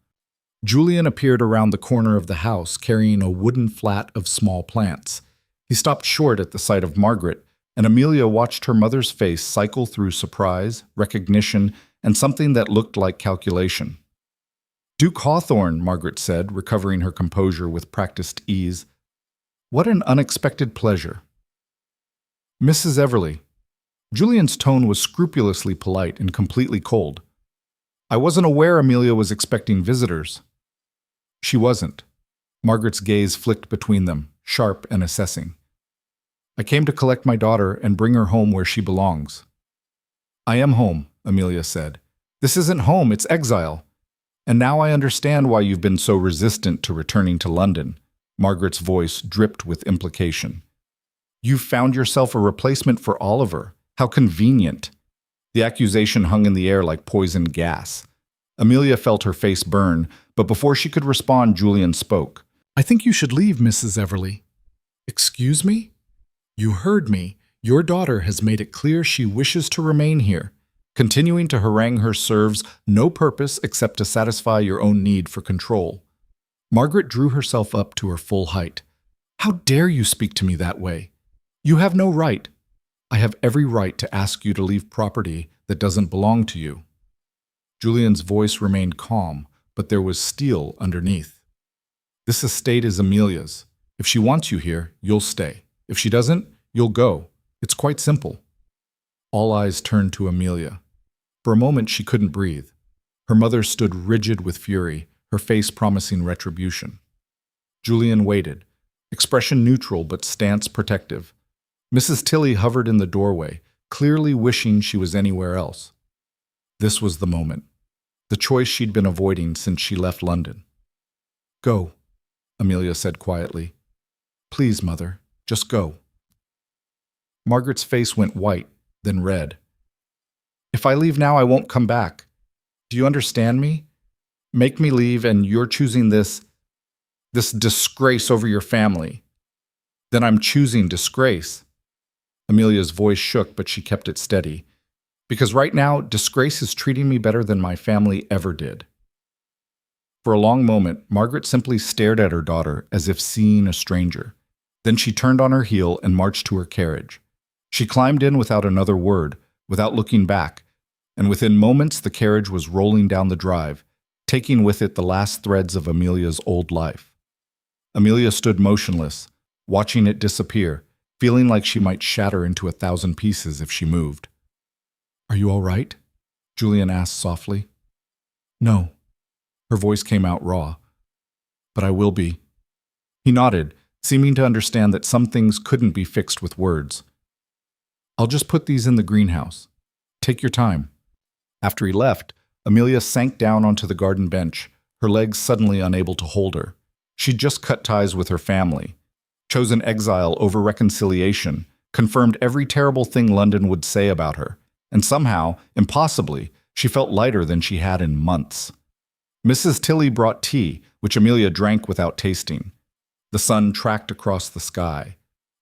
Julian appeared around the corner of the house carrying a wooden flat of small plants. He stopped short at the sight of Margaret, and Amelia watched her mother's face cycle through surprise, recognition, and something that looked like calculation. Duke Hawthorne, Margaret said, recovering her composure with practiced ease. What an unexpected pleasure. Mrs. Everly. Julian's tone was scrupulously polite and completely cold. I wasn't aware Amelia was expecting visitors. She wasn't. Margaret's gaze flicked between them, sharp and assessing. I came to collect my daughter and bring her home where she belongs. I am home, Amelia said. This isn't home, it's exile. And now I understand why you've been so resistant to returning to London. Margaret's voice dripped with implication. You've found yourself a replacement for Oliver. How convenient. The accusation hung in the air like poison gas. Amelia felt her face burn, but before she could respond, Julian spoke. I think you should leave, Mrs. Everly. Excuse me? You heard me. Your daughter has made it clear she wishes to remain here. Continuing to harangue her serves no purpose except to satisfy your own need for control. Margaret drew herself up to her full height. How dare you speak to me that way? You have no right. I have every right to ask you to leave property that doesn't belong to you. Julian's voice remained calm, but there was steel underneath. This estate is Amelia's. If she wants you here, you'll stay. If she doesn't, you'll go. It's quite simple. All eyes turned to Amelia. For a moment, she couldn't breathe. Her mother stood rigid with fury, her face promising retribution. Julian waited, expression neutral but stance protective. Mrs. Tilley hovered in the doorway, clearly wishing she was anywhere else. This was the moment, the choice she'd been avoiding since she left London. Go, Amelia said quietly. Please, Mother, just go. Margaret's face went white, then red. If I leave now, I won't come back. Do you understand me? Make me leave, and you're choosing this disgrace over your family. Then I'm choosing disgrace. Amelia's voice shook, but she kept it steady. Because right now, disgrace is treating me better than my family ever did. For a long moment, Margaret simply stared at her daughter as if seeing a stranger. Then she turned on her heel and marched to her carriage. She climbed in without another word, without looking back, and within moments the carriage was rolling down the drive, taking with it the last threads of Amelia's old life. Amelia stood motionless, watching it disappear, feeling like she might shatter into 1,000 pieces if she moved. "Are you all right?" Julian asked softly. "No." Her voice came out raw. "But I will be." He nodded, seeming to understand that some things couldn't be fixed with words. "I'll just put these in the greenhouse. Take your time." After he left, Amelia sank down onto the garden bench, her legs suddenly unable to hold her. She'd just cut ties with her family, chosen exile over reconciliation, confirmed every terrible thing London would say about her, and somehow, impossibly, she felt lighter than she had in months. Mrs. Tilley brought tea, which Amelia drank without tasting. The sun tracked across the sky.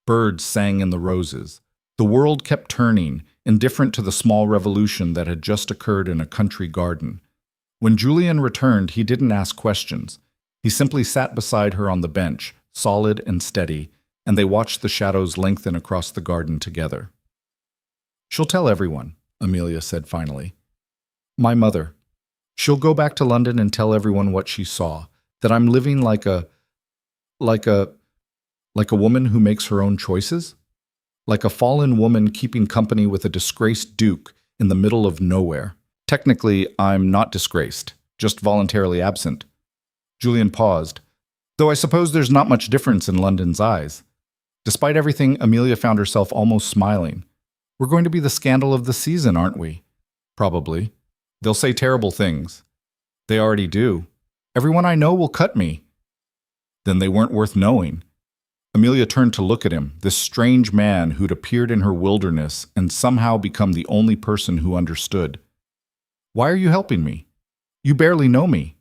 Birds sang in the roses. The world kept turning, indifferent to the small revolution that had just occurred in a country garden. When Julian returned, he didn't ask questions. He simply sat beside her on the bench, solid and steady, and they watched the shadows lengthen across the garden together. "She'll tell everyone," Amelia said finally. "My mother. She'll go back to London and tell everyone what she saw, that I'm living like a woman who makes her own choices? Like a fallen woman keeping company with a disgraced duke in the middle of nowhere. Technically, I'm not disgraced, just voluntarily absent." Julian paused, though I suppose there's not much difference in London's eyes. Despite everything, Amelia found herself almost smiling. "We're going to be the scandal of the season, aren't we?" "Probably. They'll say terrible things." "They already do. Everyone I know will cut me." "Then they weren't worth knowing." Amelia turned to look at him, this strange man who'd appeared in her wilderness and somehow become the only person who understood. "Why are you helping me? You barely know me."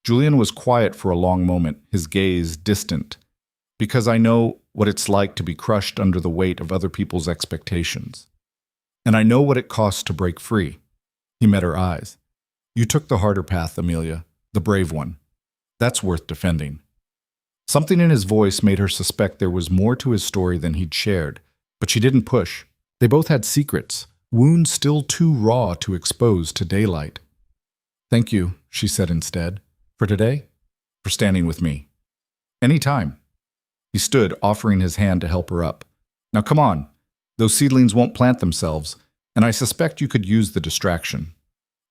Julian was quiet for a long moment, his gaze distant. "Because I know what it's like to be crushed under the weight of other people's expectations. And I know what it costs to break free." He met her eyes. "You took the harder path, Amelia, the brave one. That's worth defending." Something in his voice made her suspect there was more to his story than he'd shared, but she didn't push. They both had secrets, wounds still too raw to expose to daylight. "Thank you," she said instead. "For today? For standing with me." "Any time." He stood, offering his hand to help her up. "Now come on. Those seedlings won't plant themselves, and I suspect you could use the distraction."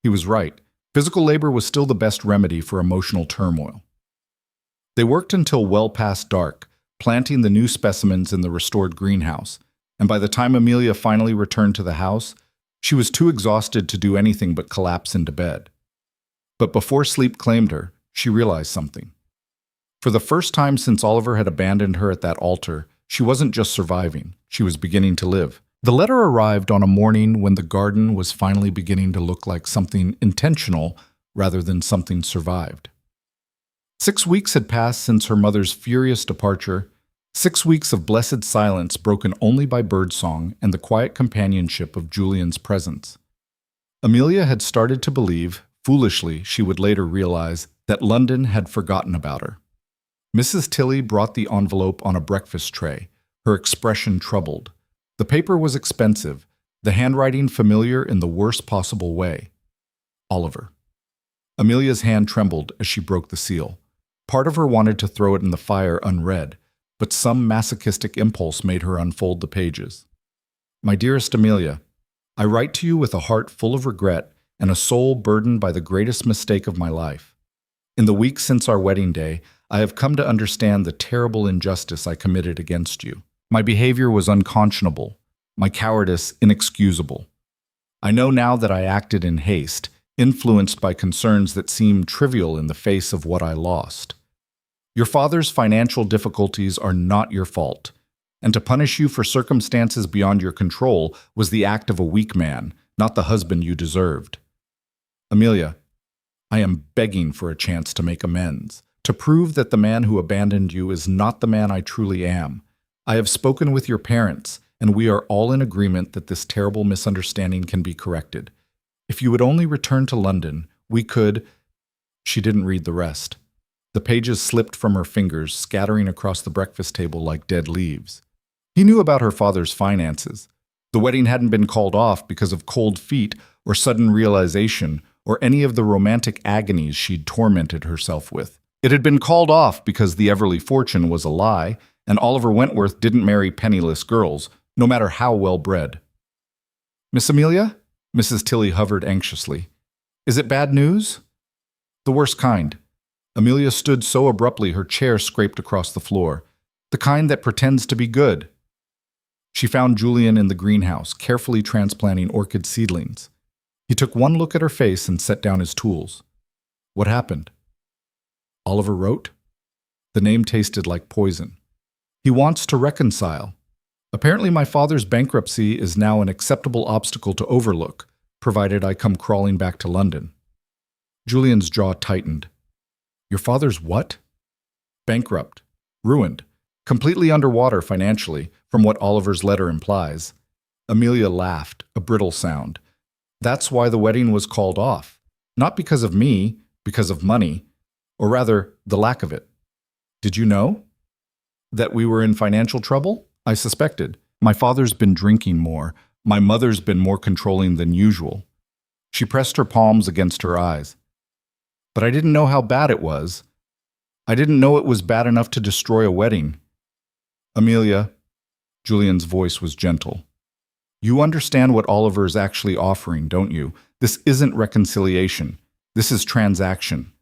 He was right. Physical labor was still the best remedy for emotional turmoil. They worked until well past dark, planting the new specimens in the restored greenhouse, and by the time Amelia finally returned to the house, she was too exhausted to do anything but collapse into bed. But before sleep claimed her, she realized something. For the first time since Oliver had abandoned her at that altar, she wasn't just surviving, she was beginning to live. The letter arrived on a morning when the garden was finally beginning to look like something intentional rather than something survived. 6 weeks had passed since her mother's furious departure, 6 weeks of blessed silence broken only by birdsong and the quiet companionship of Julian's presence. Amelia had started to believe, foolishly she would later realize, that London had forgotten about her. Mrs. Tilley brought the envelope on a breakfast tray, her expression troubled. The paper was expensive, the handwriting familiar in the worst possible way. Oliver. Amelia's hand trembled as she broke the seal. Part of her wanted to throw it in the fire unread, but some masochistic impulse made her unfold the pages. "My dearest Amelia, I write to you with a heart full of regret and a soul burdened by the greatest mistake of my life. In the weeks since our wedding day, I have come to understand the terrible injustice I committed against you. My behavior was unconscionable, my cowardice inexcusable. I know now that I acted in haste, influenced by concerns that seemed trivial in the face of what I lost. Your father's financial difficulties are not your fault. and to punish you for circumstances beyond your control was the act of a weak man, not the husband you deserved. Amelia, I am begging for a chance to make amends, to prove that the man who abandoned you is not the man I truly am. I have spoken with your parents, and we are all in agreement that this terrible misunderstanding can be corrected. If you would only return to London, we could— She didn't read the rest. The pages slipped from her fingers, scattering across the breakfast table like dead leaves. He knew about her father's finances. The wedding hadn't been called off because of cold feet or sudden realization or any of the romantic agonies she'd tormented herself with. It had been called off because the Everly fortune was a lie, and Oliver Wentworth didn't marry penniless girls, no matter how well-bred. "Miss Amelia?" Mrs. Tilly hovered anxiously. "Is it bad news?" "The worst kind." Amelia stood so abruptly her chair scraped across the floor. "The kind that pretends to be good." She found Julian in the greenhouse, carefully transplanting orchid seedlings. He took one look at her face and set down his tools. "What happened?" "Oliver wrote." The name tasted like poison. "He wants to reconcile. Apparently my father's bankruptcy is now an acceptable obstacle to overlook, provided I come crawling back to London." Julian's jaw tightened. "Your father's what?" "Bankrupt. Ruined. Completely underwater financially, from what Oliver's letter implies." Amelia laughed, a brittle sound. "That's why the wedding was called off. Not because of me, because of money. Or rather, the lack of it." "Did you know?" "That we were in financial trouble? I suspected. My father's been drinking more. My mother's been more controlling than usual." She pressed her palms against her eyes. "But I didn't know how bad it was. I didn't know it was bad enough to destroy a wedding." "Amelia," Julian's voice was gentle, "you understand what Oliver is actually offering, don't you? This isn't reconciliation. This is transaction.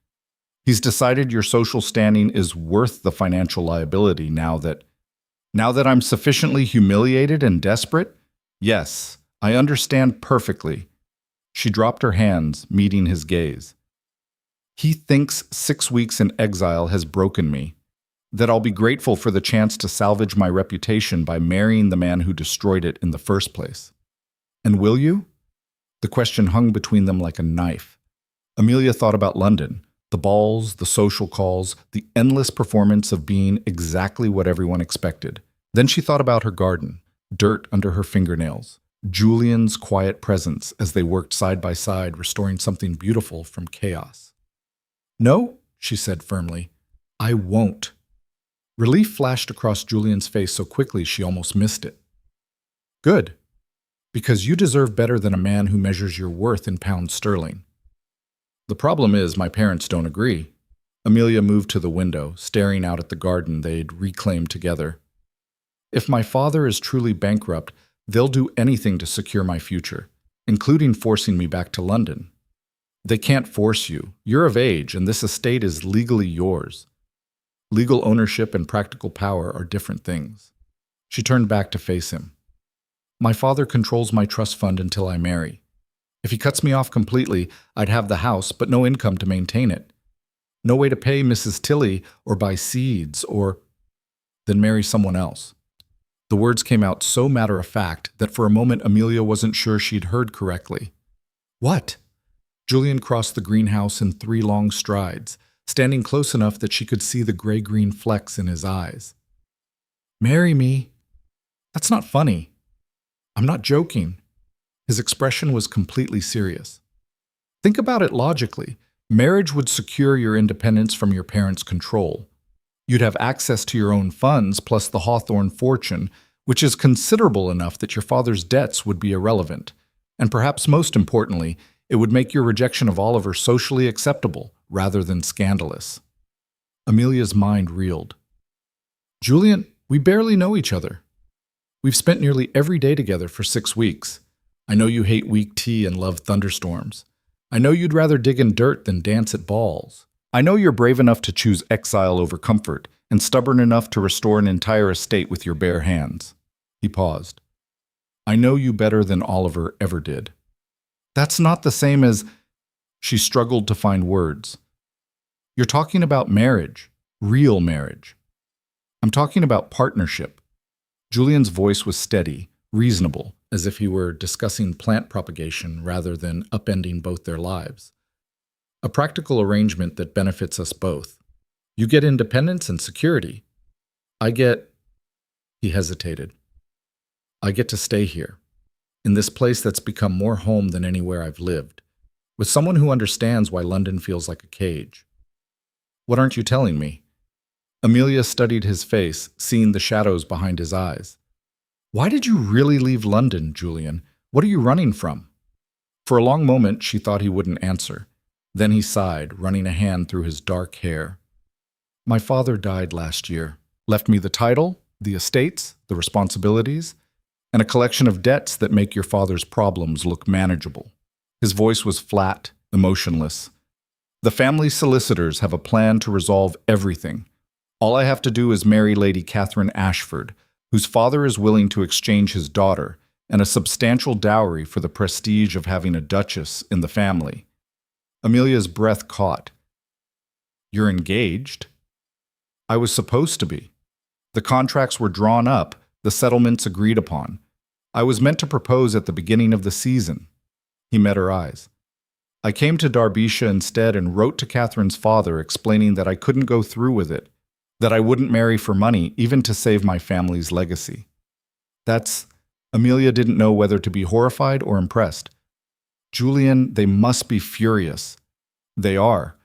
He's decided your social standing is worth the financial liability now that I'm sufficiently humiliated and desperate? Yes, I understand perfectly." She dropped her hands, meeting his gaze. "He thinks 6 weeks in exile has broken me, that I'll be grateful for the chance to salvage my reputation by marrying the man who destroyed it in the first place. And will you?" The question hung between them like a knife. Amelia thought about London, the balls, the social calls, the endless performance of being exactly what everyone expected. Then she thought about her garden, dirt under her fingernails, Julian's quiet presence as they worked side by side, restoring something beautiful from chaos. "No," she said firmly, "I won't." Relief flashed across Julian's face so quickly she almost missed it. "Good. Because you deserve better than a man who measures your worth in pounds sterling." "The problem is my parents don't agree." Amelia moved to the window, staring out at the garden they'd reclaimed together. "If my father is truly bankrupt, they'll do anything to secure my future, including forcing me back to London." "They can't force you. You're of age, and this estate is legally yours." Legal ownership and practical power are different things. She turned back to face him. "My father controls my trust fund until I marry. If he cuts me off completely, I'd have the house, but no income to maintain it. No way to pay Mrs. Tilly or buy seeds or— Then marry someone else." The words came out so matter-of-fact that for a moment Amelia wasn't sure she'd heard correctly. "What?" Julian crossed the greenhouse in 3 long strides, standing close enough that she could see the gray-green flecks in his eyes. "Marry me." "That's not funny." "I'm not joking." His expression was completely serious. "Think about it logically. Marriage would secure your independence from your parents' control. You'd have access to your own funds plus the Hawthorne fortune, which is considerable enough that your father's debts would be irrelevant. And perhaps most importantly, it would make your rejection of Oliver socially acceptable rather than scandalous." Amelia's mind reeled. "Julian, we barely know each other. We've spent nearly every day together for 6 weeks. I know you hate weak tea and love thunderstorms. I know you'd rather dig in dirt than dance at balls. I know you're brave enough to choose exile over comfort and stubborn enough to restore an entire estate with your bare hands." He paused. "I know you better than Oliver ever did." "That's not the same as—" She struggled to find words. "You're talking about marriage, real marriage. I'm talking about partnership. Julian's voice was steady, reasonable, as if he were discussing plant propagation rather than upending both their lives. A practical arrangement that benefits us both. You get independence and security. I get... He hesitated. I get to stay here, in this place that's become more home than anywhere I've lived, with someone who understands why London feels like a cage. What aren't you telling me? Amelia studied his face, seeing the shadows behind his eyes. Why did you really leave London, Julian? What are you running from? For a long moment, she thought he wouldn't answer. Then he sighed, running a hand through his dark hair. My father died last year. Left me the title, the estates, the responsibilities, and a collection of debts that make your father's problems look manageable. His voice was flat, emotionless. The family solicitors have a plan to resolve everything. All I have to do is marry Lady Catherine Ashford, whose father is willing to exchange his daughter and a substantial dowry for the prestige of having a duchess in the family. Amelia's breath caught. You're engaged? I was supposed to be. The contracts were drawn up, the settlements agreed upon. I was meant to propose at the beginning of the season. He met her eyes. I came to Derbyshire instead and wrote to Catherine's father explaining that I couldn't go through with it, that I wouldn't marry for money, even to save my family's legacy. Amelia didn't know whether to be horrified or impressed. Julian, they must be furious. They are.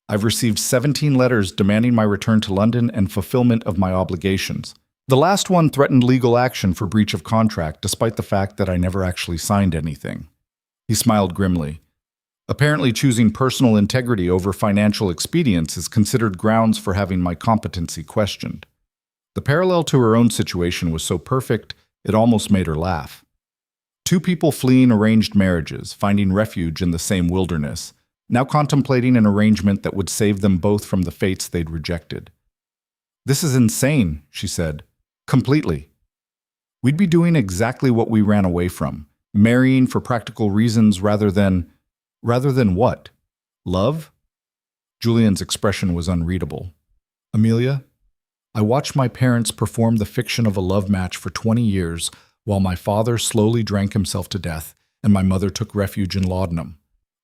I've received 17 letters demanding my return to London and fulfillment of my obligations. The last one threatened legal action for breach of contract, despite the fact that I never actually signed anything. He smiled grimly. Apparently choosing personal integrity over financial expedience is considered grounds for having my competency questioned. The parallel to her own situation was so perfect, it almost made her laugh. Two people fleeing arranged marriages, finding refuge in the same wilderness, now contemplating an arrangement that would save them both from the fates they'd rejected. This is insane, she said. Completely. We'd be doing exactly what we ran away from, marrying for practical reasons rather than what? Love? Julian's expression was unreadable. Amelia, I watched my parents perform the fiction of a love match for 20 years while my father slowly drank himself to death and my mother took refuge in laudanum.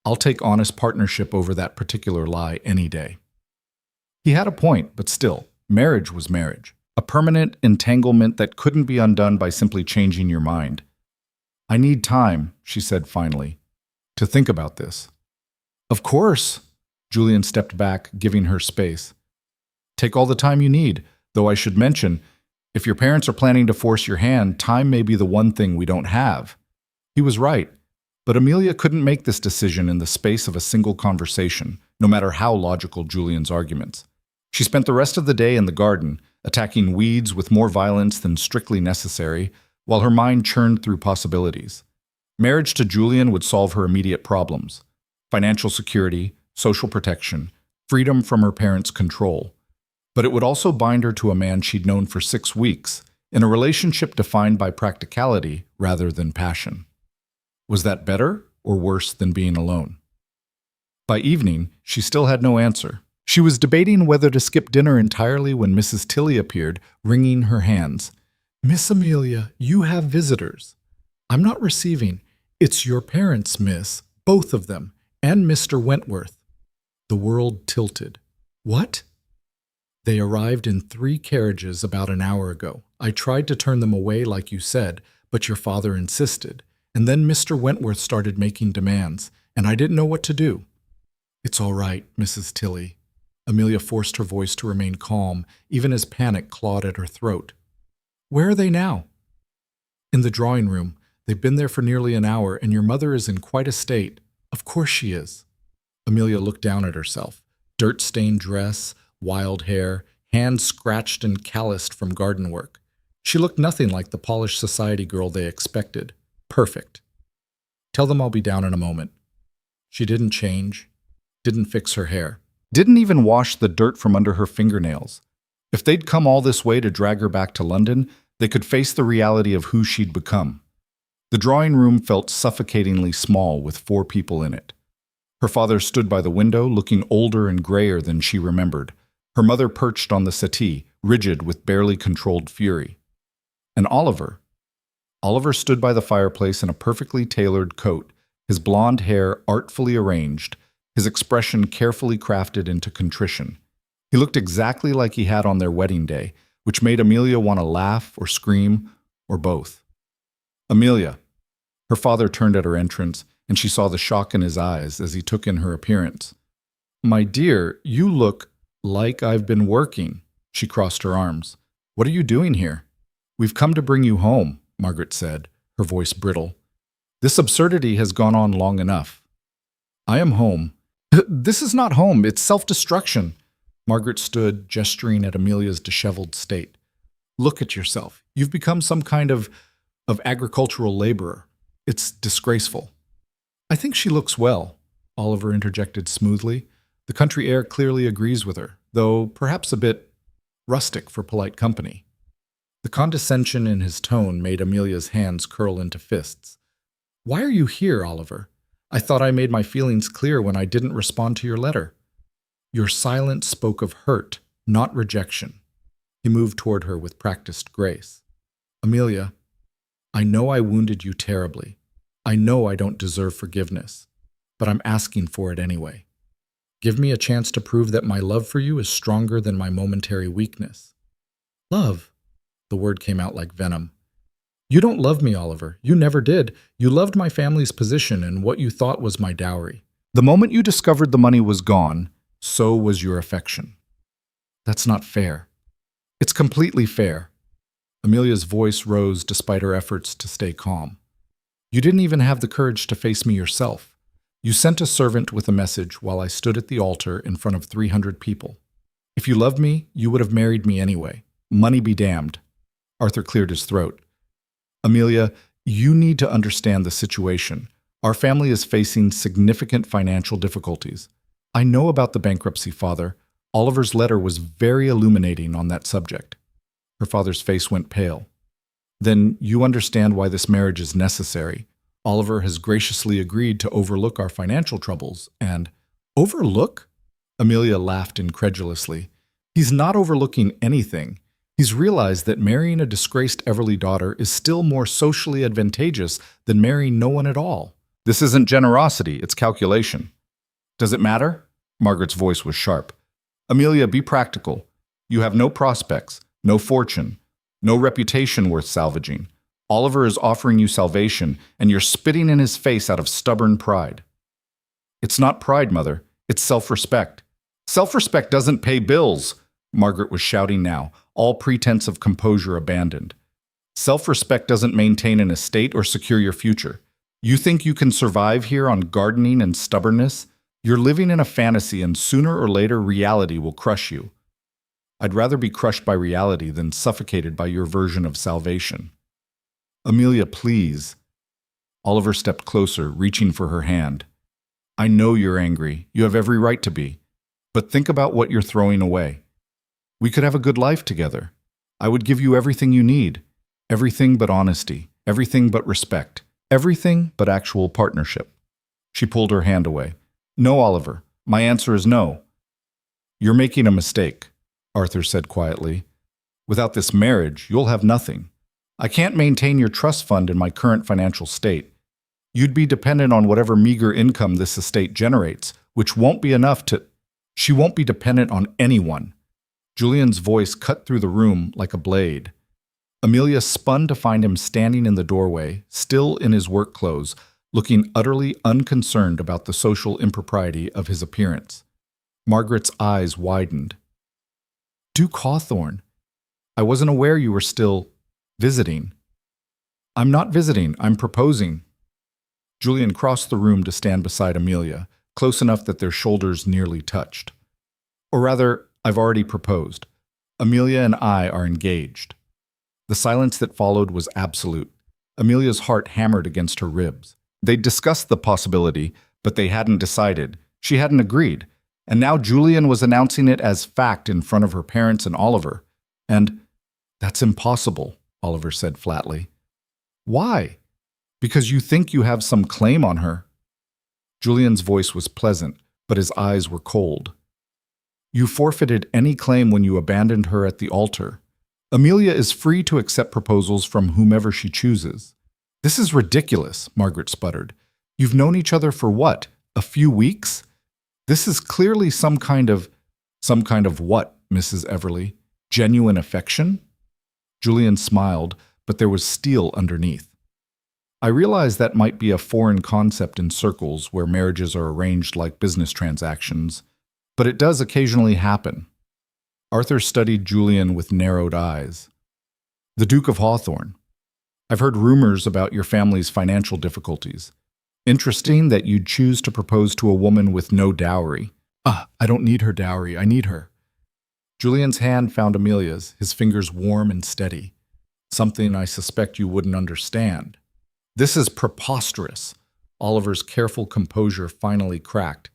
I'll take honest partnership over that particular lie any day. He had a point, but still, marriage was marriage. A permanent entanglement that couldn't be undone by simply changing your mind. I need time, she said finally, to think about this. Of course, Julian stepped back, giving her space. Take all the time you need, though I should mention, if your parents are planning to force your hand, time may be the one thing we don't have. He was right, but Amelia couldn't make this decision in the space of a single conversation, no matter how logical Julian's arguments. She spent the rest of the day in the garden, attacking weeds with more violence than strictly necessary, while her mind churned through possibilities. Marriage to Julian would solve her immediate problems: financial security, social protection, freedom from her parents' control. But it would also bind her to a man she'd known for 6 weeks, in a relationship defined by practicality rather than passion. Was that better or worse than being alone? By evening, she still had no answer. She was debating whether to skip dinner entirely when Mrs. Tilly appeared, wringing her hands. Miss Amelia, you have visitors. I'm not receiving. It's your parents, miss, both of them, and Mr. Wentworth. The world tilted. What? They arrived in 3 carriages about an hour ago. I tried to turn them away like you said, but your father insisted. And then Mr. Wentworth started making demands, and I didn't know what to do. It's all right, Mrs. Tilly. Amelia forced her voice to remain calm, even as panic clawed at her throat. Where are they now? In the drawing room. They've been there for nearly an hour, and your mother is in quite a state. Of course she is. Amelia looked down at herself. Dirt-stained dress, wild hair, hands scratched and calloused from garden work. She looked nothing like the polished society girl they expected. Perfect. Tell them I'll be down in a moment. She didn't change, didn't fix her hair, didn't even wash the dirt from under her fingernails. If they'd come all this way to drag her back to London, they could face the reality of who she'd become. The drawing room felt suffocatingly small with 4 people in it. Her father stood by the window, looking older and grayer than she remembered. Her mother perched on the settee, rigid with barely controlled fury. And Oliver? Oliver stood by the fireplace in a perfectly tailored coat, his blonde hair artfully arranged, his expression carefully crafted into contrition. He looked exactly like he had on their wedding day, which made Amelia want to laugh or scream, or both. Amelia. Her father turned at her entrance, and she saw the shock in his eyes as he took in her appearance. My dear, you look like I've been working. She crossed her arms. What are you doing here? We've come to bring you home, Margaret said, her voice brittle. This absurdity has gone on long enough. I am home. This is not home, it's self-destruction. Margaret stood, gesturing at Amelia's disheveled state. Look at yourself. You've become some kind of agricultural laborer. It's disgraceful. I think she looks well, Oliver interjected smoothly. The country air clearly agrees with her, though perhaps a bit rustic for polite company. The condescension in his tone made Amelia's hands curl into fists. Why are you here, Oliver? I thought I made my feelings clear when I didn't respond to your letter. Your silence spoke of hurt, not rejection. He moved toward her with practiced grace. Amelia, I know I wounded you terribly. I know I don't deserve forgiveness, but I'm asking for it anyway. Give me a chance to prove that my love for you is stronger than my momentary weakness. Love? The word came out like venom. You don't love me, Oliver. You never did. You loved my family's position and what you thought was my dowry. The moment you discovered the money was gone, so was your affection. That's not fair. It's completely fair. Amelia's voice rose despite her efforts to stay calm. You didn't even have the courage to face me yourself. You sent a servant with a message while I stood at the altar in front of 300 people. If you loved me, you would have married me anyway. Money be damned. Arthur cleared his throat. Amelia, you need to understand the situation. Our family is facing significant financial difficulties. I know about the bankruptcy, Father. Oliver's letter was very illuminating on that subject. Her father's face went pale. Then you understand why this marriage is necessary. Oliver has graciously agreed to overlook our financial troubles and… Overlook? Amelia laughed incredulously. He's not overlooking anything. He's realized that marrying a disgraced Everly daughter is still more socially advantageous than marrying no one at all. This isn't generosity, it's calculation. Does it matter? Margaret's voice was sharp. Amelia, be practical. You have no prospects, no fortune, no reputation worth salvaging. Oliver is offering you salvation, and you're spitting in his face out of stubborn pride. It's not pride, Mother. It's self-respect. Self-respect doesn't pay bills, Margaret was shouting now, all pretense of composure abandoned. Self-respect doesn't maintain an estate or secure your future. You think you can survive here on gardening and stubbornness? You're living in a fantasy, and sooner or later reality will crush you. I'd rather be crushed by reality than suffocated by your version of salvation. Amelia, please. Oliver stepped closer, reaching for her hand. I know you're angry. You have every right to be. But think about what you're throwing away. We could have a good life together. I would give you everything you need. Everything but honesty. Everything but respect. Everything but actual partnership. She pulled her hand away. No, Oliver. My answer is no. You're making a mistake, Arthur said quietly. Without this marriage, you'll have nothing. I can't maintain your trust fund in my current financial state. You'd be dependent on whatever meager income this estate generates, which won't be enough to… She won't be dependent on anyone. Julian's voice cut through the room like a blade. Amelia spun to find him standing in the doorway, still in his work clothes, looking utterly unconcerned about the social impropriety of his appearance. Margaret's eyes widened. Duke Hawthorne, I wasn't aware you were still visiting. I'm not visiting, I'm proposing. Julian crossed the room to stand beside Amelia, close enough that their shoulders nearly touched. Or rather, I've already proposed. Amelia and I are engaged. The silence that followed was absolute. Amelia's heart hammered against her ribs. They'd discussed the possibility, but they hadn't decided. She hadn't agreed. And now Julian was announcing it as fact in front of her parents and Oliver. And that's impossible, Oliver said flatly. Why? Because you think you have some claim on her. Julian's voice was pleasant, but his eyes were cold. You forfeited any claim when you abandoned her at the altar. Amelia is free to accept proposals from whomever she chooses. This is ridiculous, Margaret sputtered. You've known each other for what? A few weeks? This is clearly some kind of what, Mrs. Everly? Genuine affection? Julian smiled, but there was steel underneath. I realize that might be a foreign concept in circles where marriages are arranged like business transactions, but it does occasionally happen. Arthur studied Julian with narrowed eyes. The Duke of Hawthorne. I've heard rumors about your family's financial difficulties. Interesting that you'd choose to propose to a woman with no dowry. I don't need her dowry, I need her. Julian's hand found Amelia's, his fingers warm and steady. Something I suspect you wouldn't understand. This is preposterous. Oliver's careful composure finally cracked.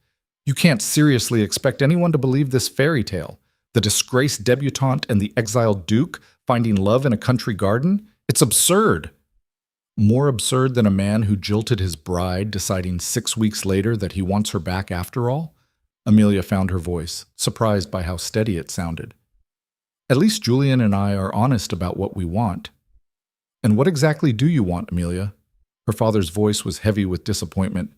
You can't seriously expect anyone to believe this fairy tale. The disgraced debutante and the exiled duke finding love in a country garden? It's absurd. More absurd than a man who jilted his bride, deciding 6 weeks later that he wants her back after all? Amelia found her voice, surprised by how steady it sounded. At least Julian and I are honest about what we want. And what exactly do you want, Amelia? Her father's voice was heavy with disappointment.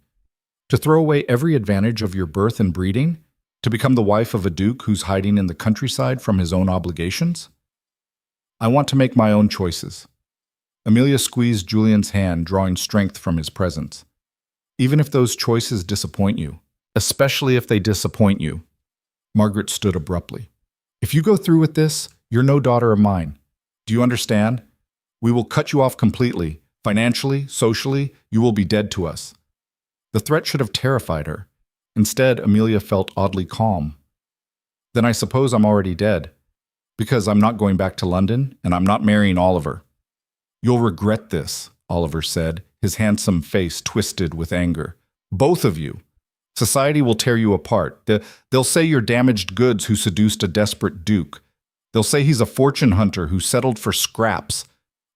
To throw away every advantage of your birth and breeding? To become the wife of a duke who's hiding in the countryside from his own obligations? I want to make my own choices. Amelia squeezed Julian's hand, drawing strength from his presence. Even if those choices disappoint you, especially if they disappoint you. Margaret stood abruptly. If you go through with this, you're no daughter of mine. Do you understand? We will cut you off completely. Financially, socially, you will be dead to us. The threat should have terrified her. Instead, Amelia felt oddly calm. Then I suppose I'm already dead, because I'm not going back to London, and I'm not marrying Oliver. You'll regret this, Oliver said, his handsome face twisted with anger. Both of you. Society will tear you apart. They'll say you're damaged goods who seduced a desperate duke. They'll say he's a fortune hunter who settled for scraps.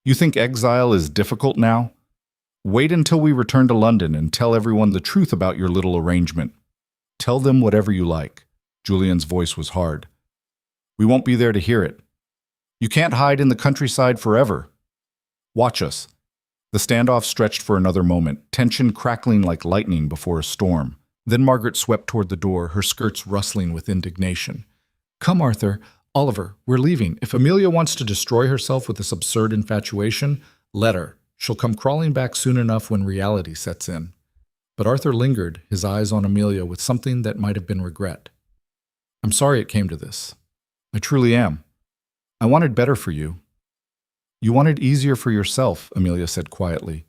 You think exile is difficult now? Wait until we return to London and tell everyone the truth about your little arrangement. Tell them whatever you like. Julian's voice was hard. We won't be there to hear it. You can't hide in the countryside forever. Watch us. The standoff stretched for another moment, tension crackling like lightning before a storm. Then Margaret swept toward the door, her skirts rustling with indignation. Come, Arthur. Oliver, we're leaving. If Amelia wants to destroy herself with this absurd infatuation, let her. She'll come crawling back soon enough when reality sets in. But Arthur lingered, his eyes on Amelia with something that might have been regret. I'm sorry it came to this. I truly am. I wanted better for you. You wanted easier for yourself, Amelia said quietly.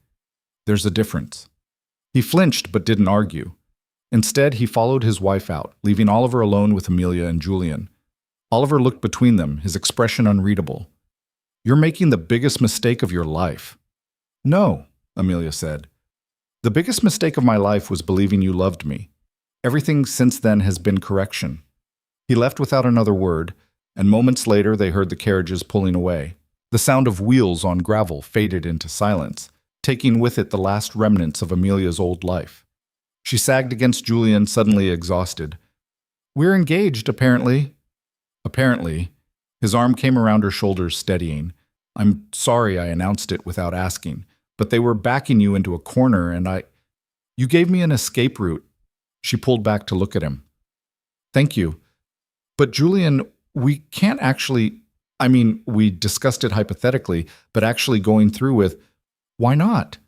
There's a difference. He flinched but didn't argue. Instead, he followed his wife out, leaving Oliver alone with Amelia and Julian. Oliver looked between them, his expression unreadable. You're making the biggest mistake of your life. No, Amelia said. The biggest mistake of my life was believing you loved me. Everything since then has been correction. He left without another word, and moments later they heard the carriages pulling away. The sound of wheels on gravel faded into silence, taking with it the last remnants of Amelia's old life. She sagged against Julian, suddenly exhausted. We're engaged, apparently. Apparently. His arm came around her shoulders, steadying. I'm sorry I announced it without asking, but they were backing you into a corner and You gave me an escape route. She pulled back to look at him. Thank you. But Julian, we can't actually... we discussed it hypothetically, but actually going through with... Why not?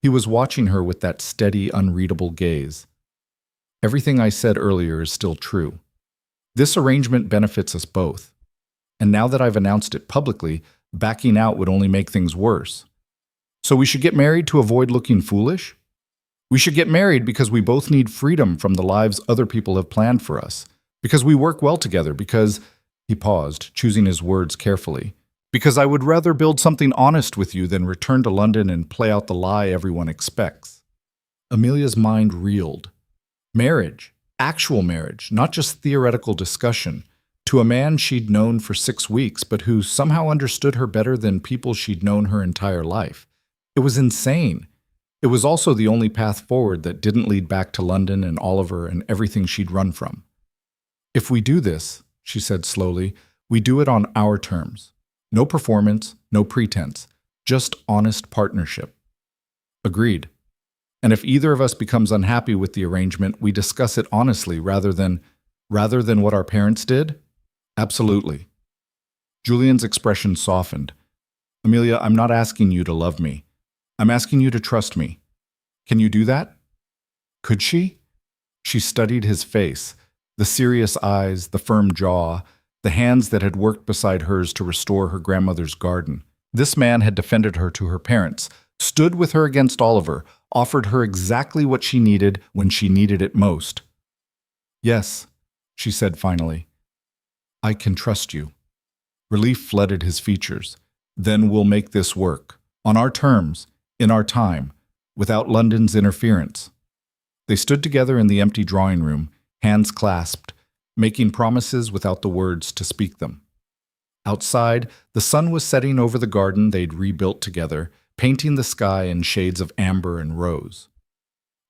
He was watching her with that steady, unreadable gaze. Everything I said earlier is still true. This arrangement benefits us both. And now that I've announced it publicly, backing out would only make things worse. So we should get married to avoid looking foolish? We should get married because we both need freedom from the lives other people have planned for us. Because we work well together, because... He paused, choosing his words carefully. Because I would rather build something honest with you than return to London and play out the lie everyone expects. Amelia's mind reeled. Marriage, actual marriage, not just theoretical discussion, to a man she'd known for 6 weeks, but who somehow understood her better than people she'd known her entire life. It was insane. It was also the only path forward that didn't lead back to London and Oliver and everything she'd run from. If we do this, she said slowly, we do it on our terms. No performance, no pretense, just honest partnership. Agreed. And if either of us becomes unhappy with the arrangement, we discuss it honestly rather than what our parents did? Absolutely. Julian's expression softened. Amelia, I'm not asking you to love me. I'm asking you to trust me. Can you do that? Could she? She studied his face, the serious eyes, the firm jaw, the hands that had worked beside hers to restore her grandmother's garden. This man had defended her to her parents, stood with her against Oliver, offered her exactly what she needed when she needed it most. Yes, she said finally. I can trust you. Relief flooded his features. Then we'll make this work. On our terms, in our time, without London's interference. They stood together in the empty drawing room, hands clasped, making promises without the words to speak them. Outside, the sun was setting over the garden they'd rebuilt together, painting the sky in shades of amber and rose.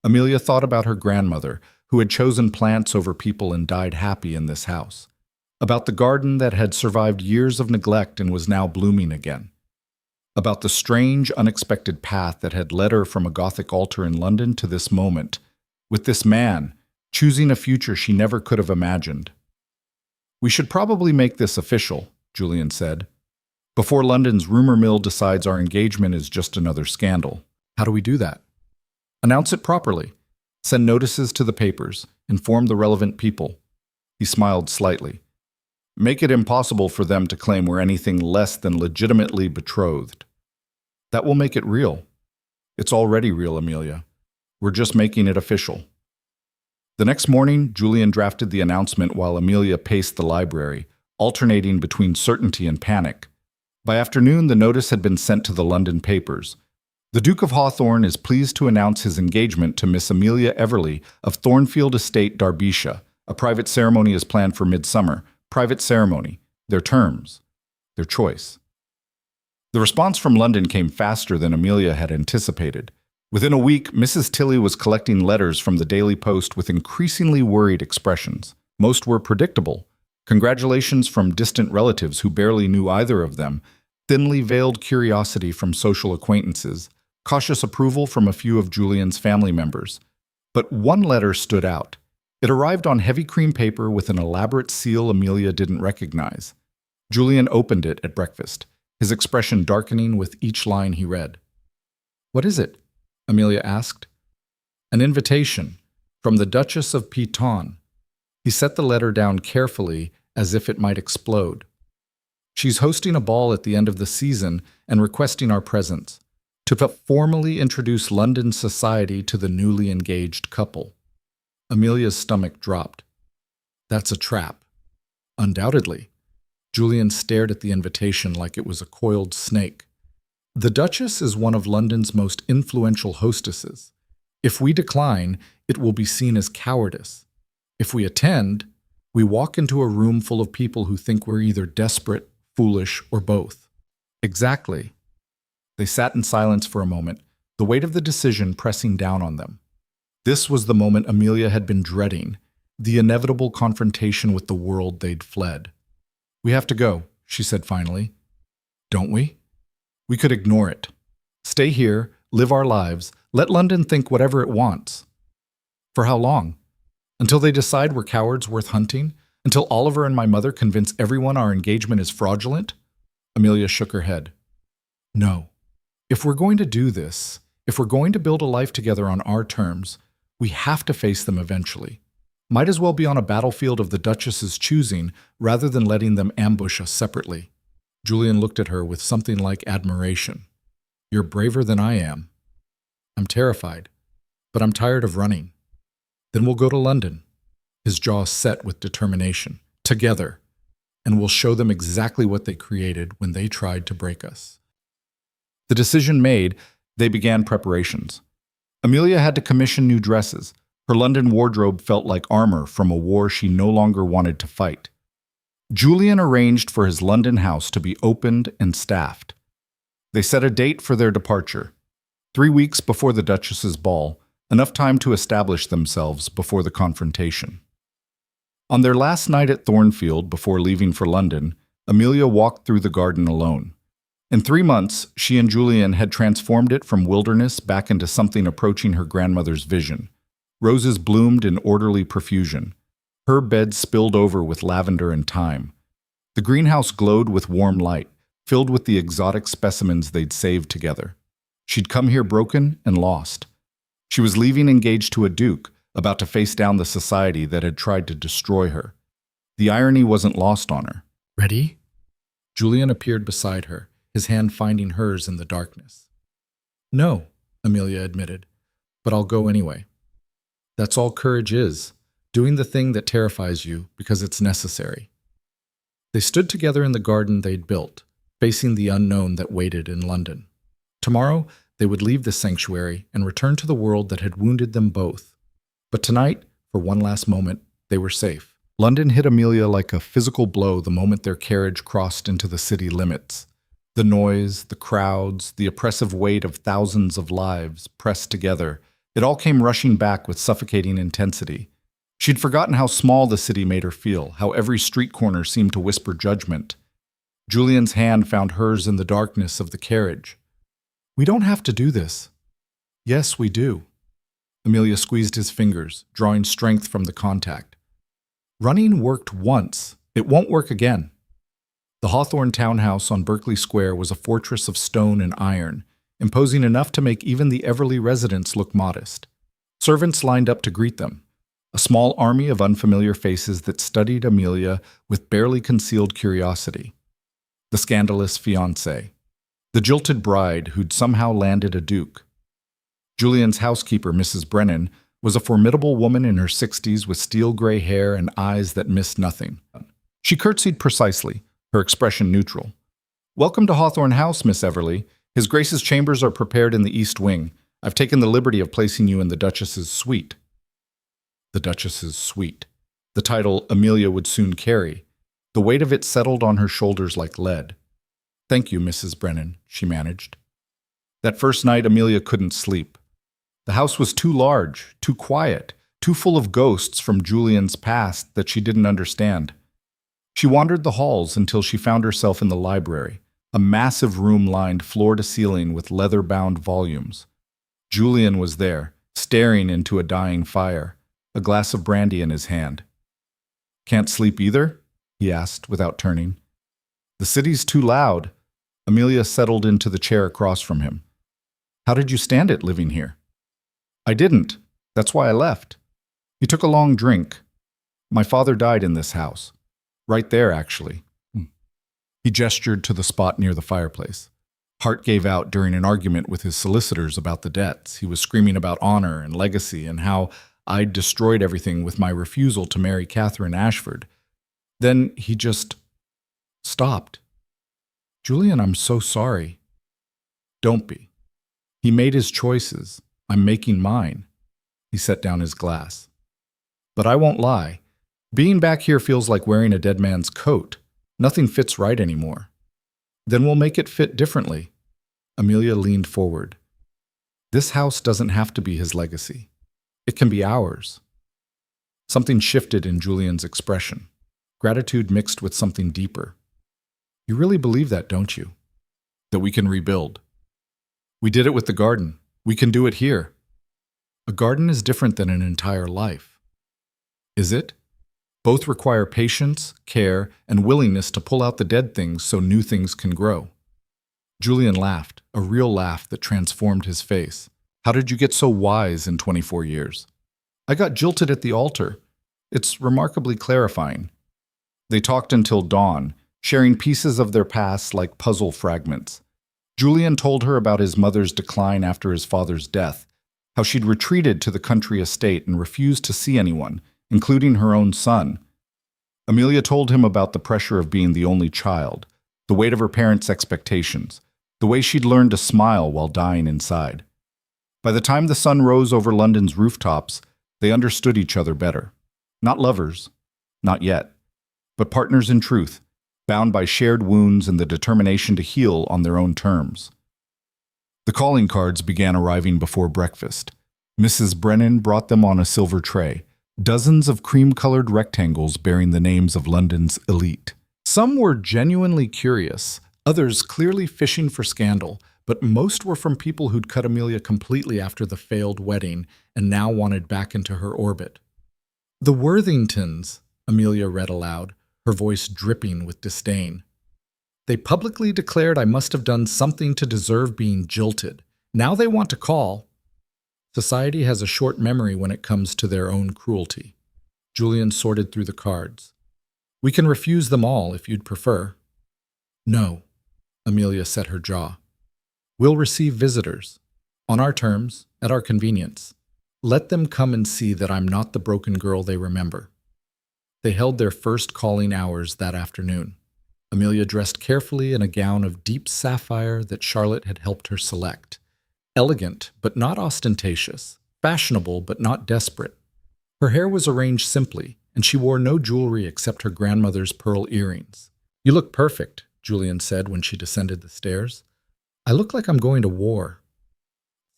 Amelia thought about her grandmother, who had chosen plants over people and died happy in this house. About the garden that had survived years of neglect and was now blooming again. About the strange, unexpected path that had led her from a Gothic altar in London to this moment, with this man, choosing a future she never could have imagined. We should probably make this official, Julian said, before London's rumor mill decides our engagement is just another scandal. How do we do that? Announce it properly. Send notices to the papers. Inform the relevant people. He smiled slightly. Make it impossible for them to claim we're anything less than legitimately betrothed. That will make it real. It's already real, Amelia. We're just making it official. The next morning, Julian drafted the announcement while Amelia paced the library, alternating between certainty and panic. By afternoon, the notice had been sent to the London papers. The Duke of Hawthorne is pleased to announce his engagement to Miss Amelia Everly of Thornfield Estate, Derbyshire. A private ceremony is planned for midsummer. Private ceremony. Their terms. Their choice. The response from London came faster than Amelia had anticipated. Within a week, Mrs. Tilley was collecting letters from the Daily Post with increasingly worried expressions. Most were predictable. Congratulations from distant relatives who barely knew either of them, thinly veiled curiosity from social acquaintances, cautious approval from a few of Julian's family members. But one letter stood out. It arrived on heavy cream paper with an elaborate seal Amelia didn't recognize. Julian opened it at breakfast, his expression darkening with each line he read. What is it? Amelia asked. An invitation from the Duchess of Piton. He set the letter down carefully as if it might explode. She's hosting a ball at the end of the season and requesting our presence to formally introduce London society to the newly engaged couple. Amelia's stomach dropped. That's a trap. Undoubtedly. Julian stared at the invitation like it was a coiled snake. The Duchess is one of London's most influential hostesses. If we decline, it will be seen as cowardice. If we attend, we walk into a room full of people who think we're either desperate, foolish, or both. Exactly. They sat in silence for a moment, the weight of the decision pressing down on them. This was the moment Amelia had been dreading, the inevitable confrontation with the world they'd fled. We have to go, she said finally. Don't we? We could ignore it. Stay here, live our lives, let London think whatever it wants. For how long? Until they decide we're cowards worth hunting? Until Oliver and my mother convince everyone our engagement is fraudulent? Amelia shook her head. No. If we're going to do this, if we're going to build a life together on our terms, we have to face them eventually. Might as well be on a battlefield of the Duchess's choosing rather than letting them ambush us separately. Julian looked at her with something like admiration. You're braver than I am. I'm terrified, but I'm tired of running. Then we'll go to London. His jaw set with determination. Together. And we'll show them exactly what they created when they tried to break us. The decision made, they began preparations. Amelia had to commission new dresses. Her London wardrobe felt like armor from a war she no longer wanted to fight. Julian arranged for his London house to be opened and staffed. They set a date for their departure, 3 weeks before the Duchess's ball, enough time to establish themselves before the confrontation. On their last night at Thornfield before leaving for London, Amelia walked through the garden alone. In 3 months, she and Julian had transformed it from wilderness back into something approaching her grandmother's vision. Roses bloomed in orderly profusion. Her beds spilled over with lavender and thyme. The greenhouse glowed with warm light, filled with the exotic specimens they'd saved together. She'd come here broken and lost. She was leaving engaged to a duke, about to face down the society that had tried to destroy her. The irony wasn't lost on her. Ready? Julian appeared beside her, his hand finding hers in the darkness. No, Amelia admitted, but I'll go anyway. That's all courage is, doing the thing that terrifies you because it's necessary. They stood together in the garden they'd built, facing the unknown that waited in London. Tomorrow, they would leave this sanctuary and return to the world that had wounded them both. But tonight, for one last moment, they were safe. London hit Amelia like a physical blow the moment their carriage crossed into the city limits. The noise, the crowds, the oppressive weight of thousands of lives pressed together, it all came rushing back with suffocating intensity. She'd forgotten how small the city made her feel, how every street corner seemed to whisper judgment. Julian's hand found hers in the darkness of the carriage. We don't have to do this. Yes, we do. Amelia squeezed his fingers, drawing strength from the contact. Running worked once. It won't work again. The Hawthorne townhouse on Berkeley Square was a fortress of stone and iron, imposing enough to make even the Everly residents look modest. Servants lined up to greet them, a small army of unfamiliar faces that studied Amelia with barely concealed curiosity. The scandalous fiancé, the jilted bride who'd somehow landed a duke. Julian's housekeeper, Mrs. Brennan, was a formidable woman in her 60s with steel-gray hair and eyes that missed nothing. She curtsied precisely, her expression neutral. "Welcome to Hawthorne House, Miss Everly. His Grace's chambers are prepared in the East Wing. I've taken the liberty of placing you in the Duchess's suite." The Duchess's suite. The title Amelia would soon carry. The weight of it settled on her shoulders like lead. "Thank you, Mrs. Brennan," she managed. That first night, Amelia couldn't sleep. The house was too large, too quiet, too full of ghosts from Julian's past that she didn't understand. She wandered the halls until she found herself in the library, a massive room lined floor to ceiling with leather-bound volumes. Julian was there, staring into a dying fire, a glass of brandy in his hand. "Can't sleep either?" he asked without turning. "The city's too loud." Amelia settled into the chair across from him. "How did you stand it living here?" "I didn't. That's why I left." He took a long drink. "My father died in this house. Right there, actually." He gestured to the spot near the fireplace. Heart gave out during an argument with his solicitors about the debts. He was screaming about honor and legacy and how I'd destroyed everything with my refusal to marry Catherine Ashford. Then he just stopped. "Julian, I'm so sorry." "Don't be. He made his choices. I'm making mine." He set down his glass. "But I won't lie. Being back here feels like wearing a dead man's coat. Nothing fits right anymore." "Then we'll make it fit differently." Amelia leaned forward. "This house doesn't have to be his legacy. It can be ours." Something shifted in Julian's expression, gratitude mixed with something deeper. "You really believe that, don't you? That we can rebuild? We did it with the garden. We can do it here." "A garden is different than an entire life." "Is it?" "Both require patience, care, and willingness to pull out the dead things so new things can grow." Julian laughed, a real laugh that transformed his face. "How did you get so wise in 24 years?" "I got jilted at the altar. It's remarkably clarifying." They talked until dawn, sharing pieces of their past like puzzle fragments. Julian told her about his mother's decline after his father's death, how she'd retreated to the country estate and refused to see anyone, including her own son. Amelia told him about the pressure of being the only child, the weight of her parents' expectations, the way she'd learned to smile while dying inside. By the time the sun rose over London's rooftops, they understood each other better. Not lovers, not yet, but partners in truth, bound by shared wounds and the determination to heal on their own terms. The calling cards began arriving before breakfast. Mrs. Brennan brought them on a silver tray, dozens of cream-colored rectangles bearing the names of London's elite. Some were genuinely curious, others clearly fishing for scandal, but most were from people who'd cut Amelia completely after the failed wedding and now wanted back into her orbit. "The Worthingtons," Amelia read aloud, her voice dripping with disdain. "They publicly declared I must have done something to deserve being jilted. Now they want to call." Society has a short memory when it comes to their own cruelty. Julian sorted through the cards. "We can refuse them all if you'd prefer." "No," Amelia set her jaw. "We'll receive visitors. On our terms, at our convenience. Let them come and see that I'm not the broken girl they remember." They held their first calling hours that afternoon. Amelia dressed carefully in a gown of deep sapphire that Charlotte had helped her select. Elegant, but not ostentatious. Fashionable, but not desperate. Her hair was arranged simply, and she wore no jewelry except her grandmother's pearl earrings. "You look perfect," Julian said when she descended the stairs. "I look like I'm going to war."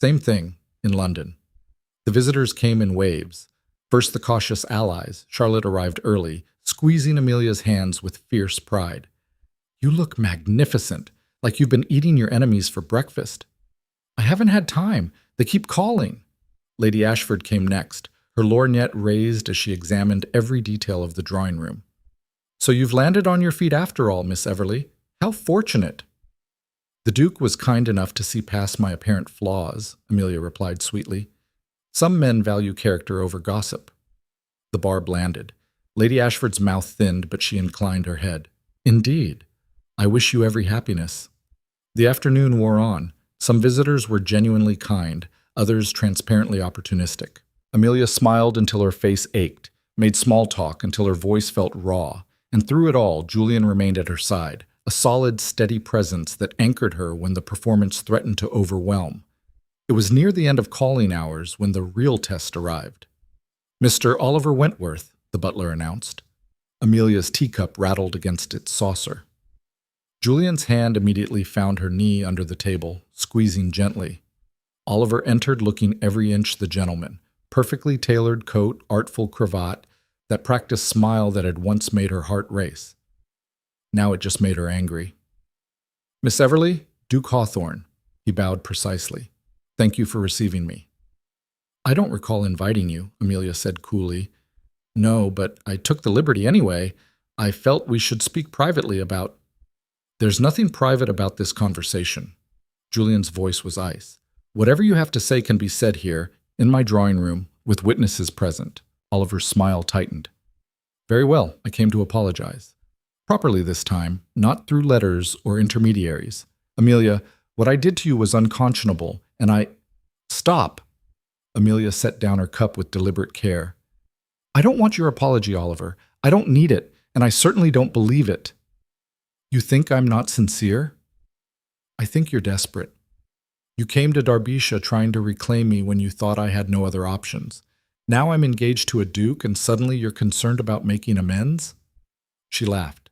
Same thing, in London. The visitors came in waves. First the cautious allies. Charlotte arrived early, squeezing Amelia's hands with fierce pride. "You look magnificent, like you've been eating your enemies for breakfast." "I haven't had time. They keep calling." Lady Ashford came next, her lorgnette raised as she examined every detail of the drawing room. "So you've landed on your feet after all, Miss Everly. How fortunate." "The Duke was kind enough to see past my apparent flaws," Amelia replied sweetly. "Some men value character over gossip." The barb landed. Lady Ashford's mouth thinned, but she inclined her head. "Indeed. I wish you every happiness." The afternoon wore on. Some visitors were genuinely kind, others transparently opportunistic. Amelia smiled until her face ached, made small talk until her voice felt raw, and through it all, Julian remained at her side, a solid, steady presence that anchored her when the performance threatened to overwhelm. It was near the end of calling hours when the real test arrived. "Mr. Oliver Wentworth," the butler announced. Amelia's teacup rattled against its saucer. Julian's hand immediately found her knee under the table, squeezing gently. Oliver entered looking every inch the gentleman, perfectly tailored coat, artful cravat, that practiced smile that had once made her heart race. Now it just made her angry. "Miss Everly, Duke Hawthorne," he bowed precisely. "Thank you for receiving me." "I don't recall inviting you," Amelia said coolly. "No, but I took the liberty anyway. I felt we should speak privately about—" "There's nothing private about this conversation." Julian's voice was ice. "Whatever you have to say can be said here, in my drawing room, with witnesses present." Oliver's smile tightened. "Very well, I came to apologize. Properly this time, not through letters or intermediaries. Amelia, what I did to you was unconscionable, and I—" "Stop!" Amelia set down her cup with deliberate care. "I don't want your apology, Oliver. I don't need it, and I certainly don't believe it." "You think I'm not sincere?" "I think you're desperate. You came to Derbyshire trying to reclaim me when you thought I had no other options. Now I'm engaged to a duke and suddenly you're concerned about making amends?" She laughed.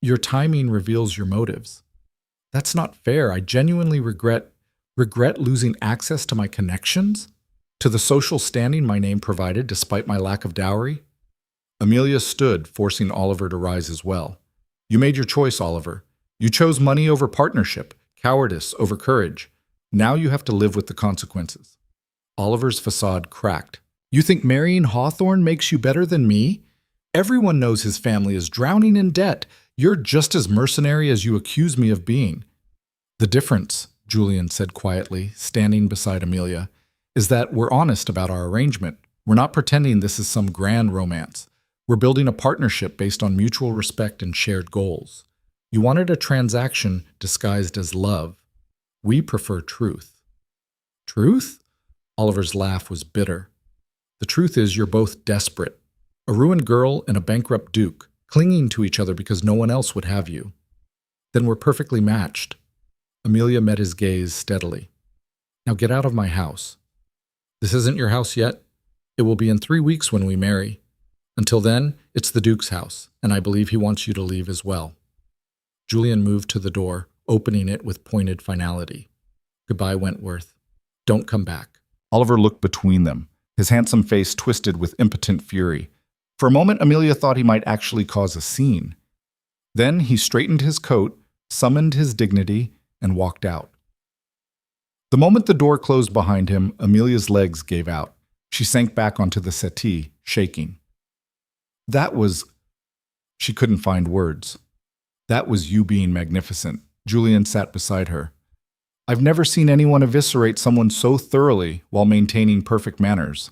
"Your timing reveals your motives." "That's not fair. I genuinely regret losing access to my connections? To the social standing my name provided despite my lack of dowry?" Amelia stood, forcing Oliver to rise as well. "You made your choice, Oliver. You chose money over partnership, cowardice over courage. Now you have to live with the consequences." Oliver's facade cracked. "You think marrying Hawthorne makes you better than me? Everyone knows his family is drowning in debt. You're just as mercenary as you accuse me of being." "The difference," Julian said quietly, standing beside Amelia, "is that we're honest about our arrangement. We're not pretending this is some grand romance. We're building a partnership based on mutual respect and shared goals. You wanted a transaction disguised as love. We prefer truth." "Truth?" Oliver's laugh was bitter. "The truth is you're both desperate. A ruined girl and a bankrupt duke, clinging to each other because no one else would have you. Then we're perfectly matched." Amelia met his gaze steadily. "Now get out of my house." "This isn't your house yet. It will be in 3 weeks when we marry. Until then, it's the Duke's house, and I believe he wants you to leave as well." Julian moved to the door, opening it with pointed finality. "Goodbye, Wentworth. Don't come back." Oliver looked between them, his handsome face twisted with impotent fury. For a moment, Amelia thought he might actually cause a scene. Then he straightened his coat, summoned his dignity, and walked out. The moment the door closed behind him, Amelia's legs gave out. She sank back onto the settee, shaking. That was... She couldn't find words. That was you being magnificent. Julian sat beside her. I've never seen anyone eviscerate someone so thoroughly while maintaining perfect manners.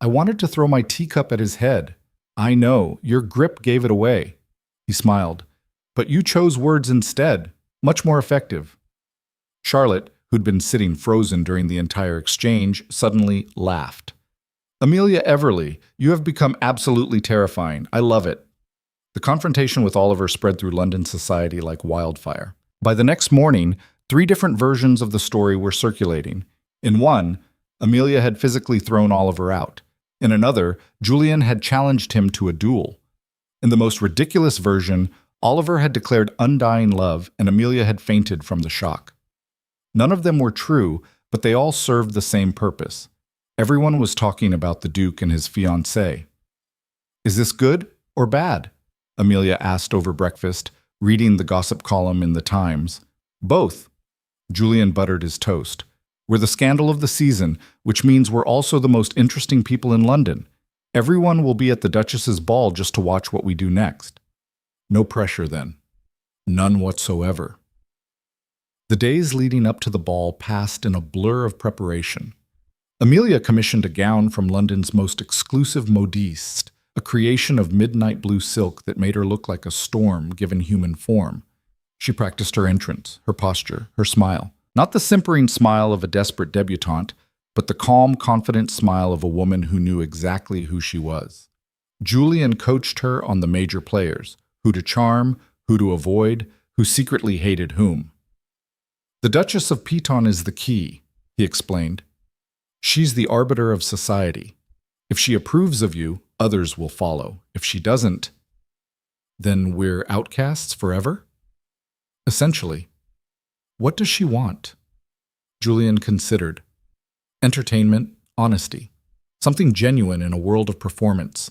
I wanted to throw my teacup at his head. I know, your grip gave it away. He smiled. But you chose words instead, much more effective. Charlotte, who'd been sitting frozen during the entire exchange, suddenly laughed. Amelia Everly, you have become absolutely terrifying. I love it. The confrontation with Oliver spread through London society like wildfire. By the next morning, 3 different versions of the story were circulating. In one, Amelia had physically thrown Oliver out. In another, Julian had challenged him to a duel. In the most ridiculous version, Oliver had declared undying love and Amelia had fainted from the shock. None of them were true, but they all served the same purpose. Everyone was talking about the Duke and his fiancée. Is this good or bad? Amelia asked over breakfast, reading the gossip column in the Times. Both. Julian buttered his toast. We're the scandal of the season, which means we're also the most interesting people in London. Everyone will be at the Duchess's ball just to watch what we do next. No pressure then. None whatsoever. The days leading up to the ball passed in a blur of preparation. Amelia commissioned a gown from London's most exclusive modiste, a creation of midnight blue silk that made her look like a storm given human form. She practiced her entrance, her posture, her smile. Not the simpering smile of a desperate debutante, but the calm, confident smile of a woman who knew exactly who she was. Julian coached her on the major players, who to charm, who to avoid, who secretly hated whom. The Duchess of Piton is the key, he explained. She's the arbiter of society. If she approves of you, others will follow. If she doesn't, then we're outcasts forever? Essentially. What does she want? Julian considered. Entertainment, honesty. Something genuine in a world of performance.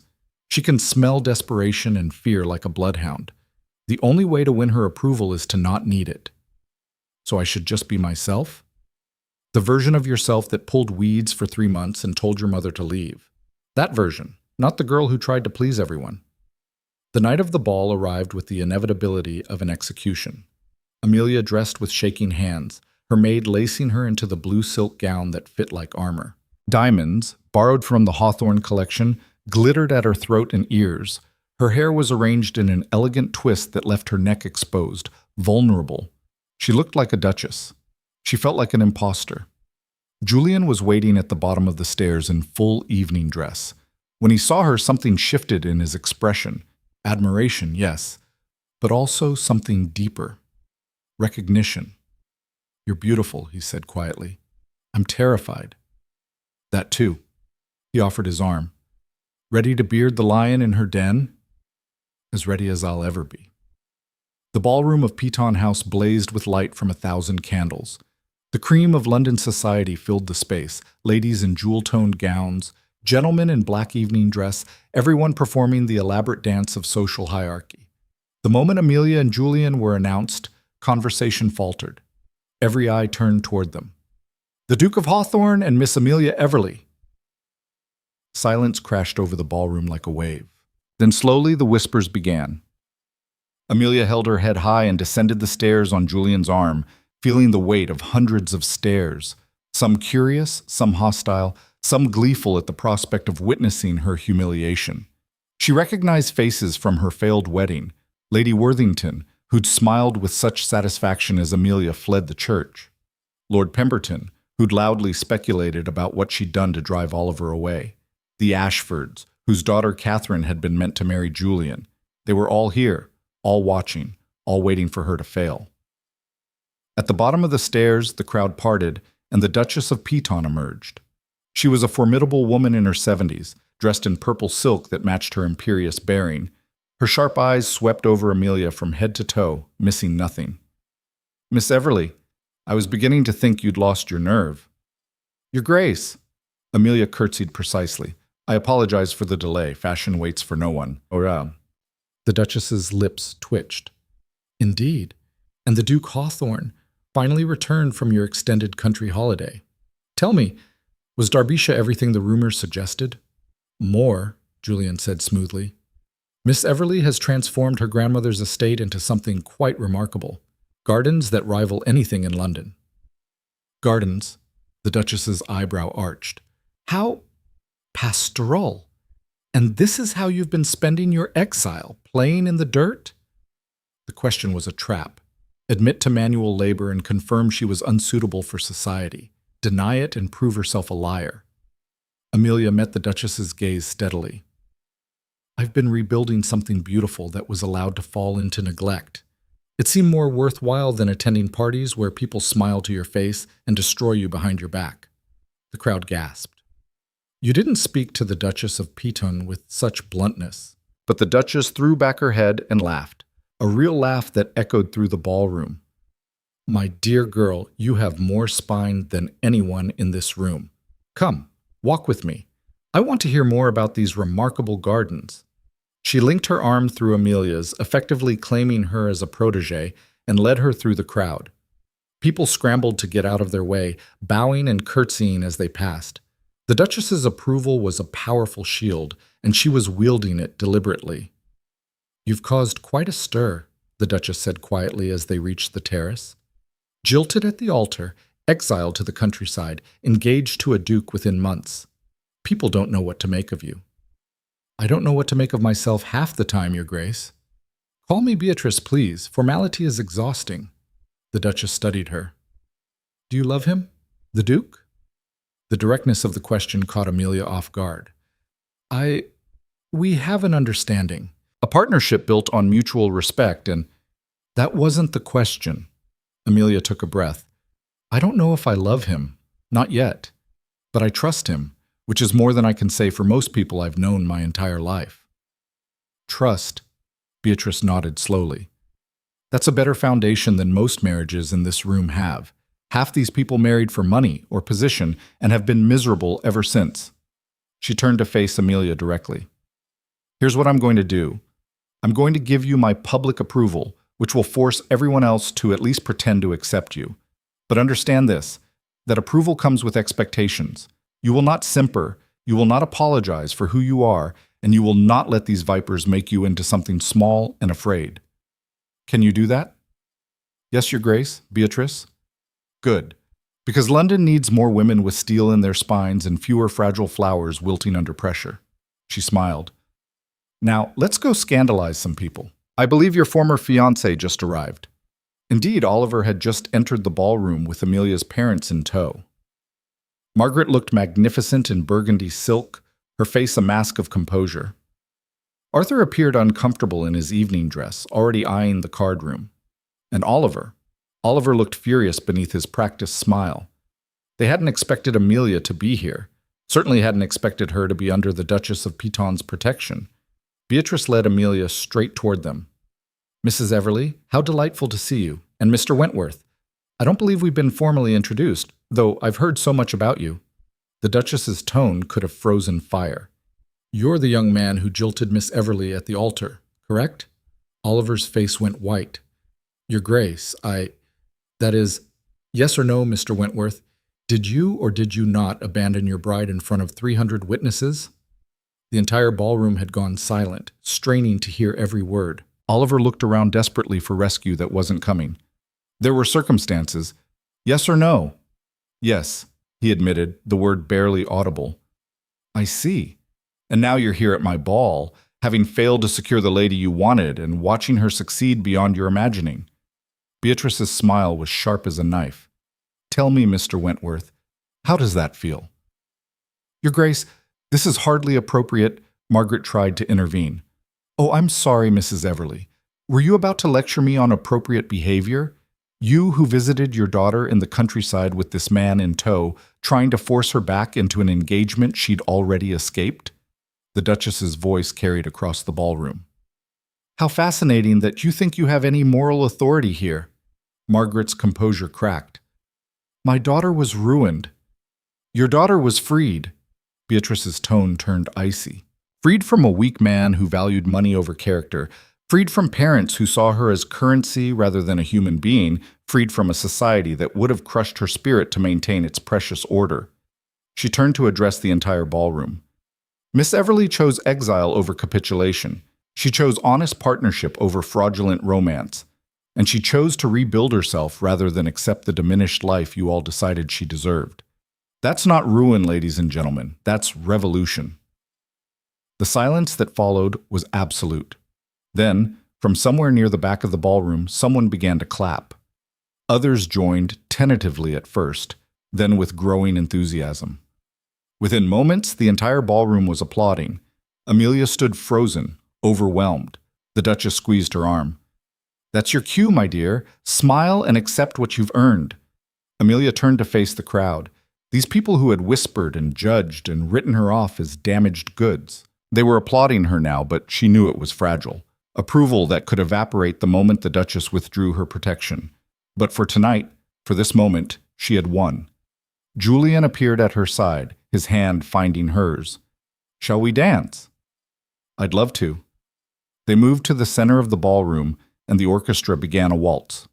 She can smell desperation and fear like a bloodhound. The only way to win her approval is to not need it. So I should just be myself? The version of yourself that pulled weeds for 3 months and told your mother to leave. That version, not the girl who tried to please everyone. The night of the ball arrived with the inevitability of an execution. Amelia dressed with shaking hands, her maid lacing her into the blue silk gown that fit like armor. Diamonds, borrowed from the Hawthorne collection, glittered at her throat and ears. Her hair was arranged in an elegant twist that left her neck exposed, vulnerable. She looked like a duchess. She felt like an imposter. Julian was waiting at the bottom of the stairs in full evening dress. When he saw her, something shifted in his expression. Admiration, yes, but also something deeper. Recognition. You're beautiful, he said quietly. I'm terrified. That too. He offered his arm. Ready to beard the lion in her den? As ready as I'll ever be. The ballroom of Piton House blazed with light from 1,000 candles. The cream of London society filled the space, ladies in jewel-toned gowns, gentlemen in black evening dress, everyone performing the elaborate dance of social hierarchy. The moment Amelia and Julian were announced, conversation faltered. Every eye turned toward them. The Duke of Hawthorne and Miss Amelia Everly. Silence crashed over the ballroom like a wave. Then slowly the whispers began. Amelia held her head high and descended the stairs on Julian's arm, feeling the weight of hundreds of stares, some curious, some hostile, some gleeful at the prospect of witnessing her humiliation. She recognized faces from her failed wedding, Lady Worthington, who'd smiled with such satisfaction as Amelia fled the church, Lord Pemberton, who'd loudly speculated about what she'd done to drive Oliver away, the Ashfords, whose daughter Catherine had been meant to marry Julian. They were all here, all watching, all waiting for her to fail. At the bottom of the stairs, the crowd parted, and the Duchess of Piton emerged. She was a formidable woman in her 70s, dressed in purple silk that matched her imperious bearing. Her sharp eyes swept over Amelia from head to toe, missing nothing. Miss Everly, I was beginning to think you'd lost your nerve. Your Grace. Amelia curtsied precisely. I apologize for the delay. Fashion waits for no one. The Duchess's lips twitched. Indeed. And the Duke Hawthorne finally returned from your extended country holiday. Tell me, was Darbyshire everything the rumors suggested? More, Julian said smoothly. Miss Everly has transformed her grandmother's estate into something quite remarkable. Gardens that rival anything in London. Gardens, the Duchess's eyebrow arched. How pastoral. And this is how you've been spending your exile, playing in the dirt? The question was a trap. Admit to manual labor and confirm she was unsuitable for society. Deny it and prove herself a liar. Amelia met the Duchess's gaze steadily. I've been rebuilding something beautiful that was allowed to fall into neglect. It seemed more worthwhile than attending parties where people smile to your face and destroy you behind your back. The crowd gasped. You didn't speak to the Duchess of Piton with such bluntness. But the Duchess threw back her head and laughed, a real laugh that echoed through the ballroom. My dear girl, you have more spine than anyone in this room. Come, walk with me. I want to hear more about these remarkable gardens. She linked her arm through Amelia's, effectively claiming her as a protégée, and led her through the crowd. People scrambled to get out of their way, bowing and curtsying as they passed. The Duchess's approval was a powerful shield, and she was wielding it deliberately. You've caused quite a stir, the Duchess said quietly as they reached the terrace. Jilted at the altar, exiled to the countryside, engaged to a duke within months. People don't know what to make of you. I don't know what to make of myself half the time, Your Grace. Call me Beatrice, please. Formality is exhausting. The Duchess studied her. Do you love him? The Duke? The directness of the question caught Amelia off guard. We have an understanding. A partnership built on mutual respect, and that wasn't the question. Amelia took a breath. I don't know if I love him. Not yet. But I trust him, which is more than I can say for most people I've known my entire life. Trust, Beatrice nodded slowly. That's a better foundation than most marriages in this room have. Half these people married for money or position and have been miserable ever since. She turned to face Amelia directly. Here's what I'm going to do. I'm going to give you my public approval, which will force everyone else to at least pretend to accept you. But understand this, that approval comes with expectations. You will not simper, you will not apologize for who you are, and you will not let these vipers make you into something small and afraid. Can you do that? Yes, Your Grace, Beatrice? Good. Because London needs more women with steel in their spines and fewer fragile flowers wilting under pressure. She smiled. Now, let's go scandalize some people. I believe your former fiancé just arrived. Indeed, Oliver had just entered the ballroom with Amelia's parents in tow. Margaret looked magnificent in burgundy silk, her face a mask of composure. Arthur appeared uncomfortable in his evening dress, already eyeing the card room. And Oliver looked furious beneath his practiced smile. They hadn't expected Amelia to be here, certainly hadn't expected her to be under the Duchess of Piton's protection. Beatrice led Amelia straight toward them. Mrs. Everly, how delightful to see you, and Mr. Wentworth. I don't believe we've been formally introduced, though I've heard so much about you. The Duchess's tone could have frozen fire. You're the young man who jilted Miss Everly at the altar, correct? Oliver's face went white. Your Grace, that is, yes or no, Mr. Wentworth, did you or did you not abandon your bride in front of 300 witnesses? The entire ballroom had gone silent, straining to hear every word. Oliver looked around desperately for rescue that wasn't coming. There were circumstances. Yes or no? Yes, he admitted, the word barely audible. I see. And now you're here at my ball, having failed to secure the lady you wanted and watching her succeed beyond your imagining. Beatrice's smile was sharp as a knife. Tell me, Mr. Wentworth, how does that feel? Your Grace, this is hardly appropriate, Margaret tried to intervene. Oh, I'm sorry, Mrs. Everly. Were you about to lecture me on appropriate behavior? You who visited your daughter in the countryside with this man in tow, trying to force her back into an engagement she'd already escaped? The Duchess's voice carried across the ballroom. How fascinating that you think you have any moral authority here. Margaret's composure cracked. My daughter was ruined. Your daughter was freed. Beatrice's tone turned icy. Freed from a weak man who valued money over character, Freed from parents who saw her as currency rather than a human being, freed from a society that would have crushed her spirit to maintain its precious order. She turned to address the entire ballroom. Miss Everly chose exile over capitulation. She chose honest partnership over fraudulent romance. And she chose to rebuild herself rather than accept the diminished life you all decided she deserved. That's not ruin, ladies and gentlemen. That's revolution. The silence that followed was absolute. Then, from somewhere near the back of the ballroom, someone began to clap. Others joined, tentatively at first, then with growing enthusiasm. Within moments, the entire ballroom was applauding. Amelia stood frozen, overwhelmed. The Duchess squeezed her arm. "That's your cue, my dear. Smile and accept what you've earned." Amelia turned to face the crowd. These people who had whispered and judged and written her off as damaged goods. They were applauding her now, but she knew it was fragile. Approval that could evaporate the moment the Duchess withdrew her protection. But for tonight, for this moment, she had won. Julian appeared at her side, his hand finding hers. "Shall we dance?" "I'd love to." They moved to the center of the ballroom, and the orchestra began a waltz.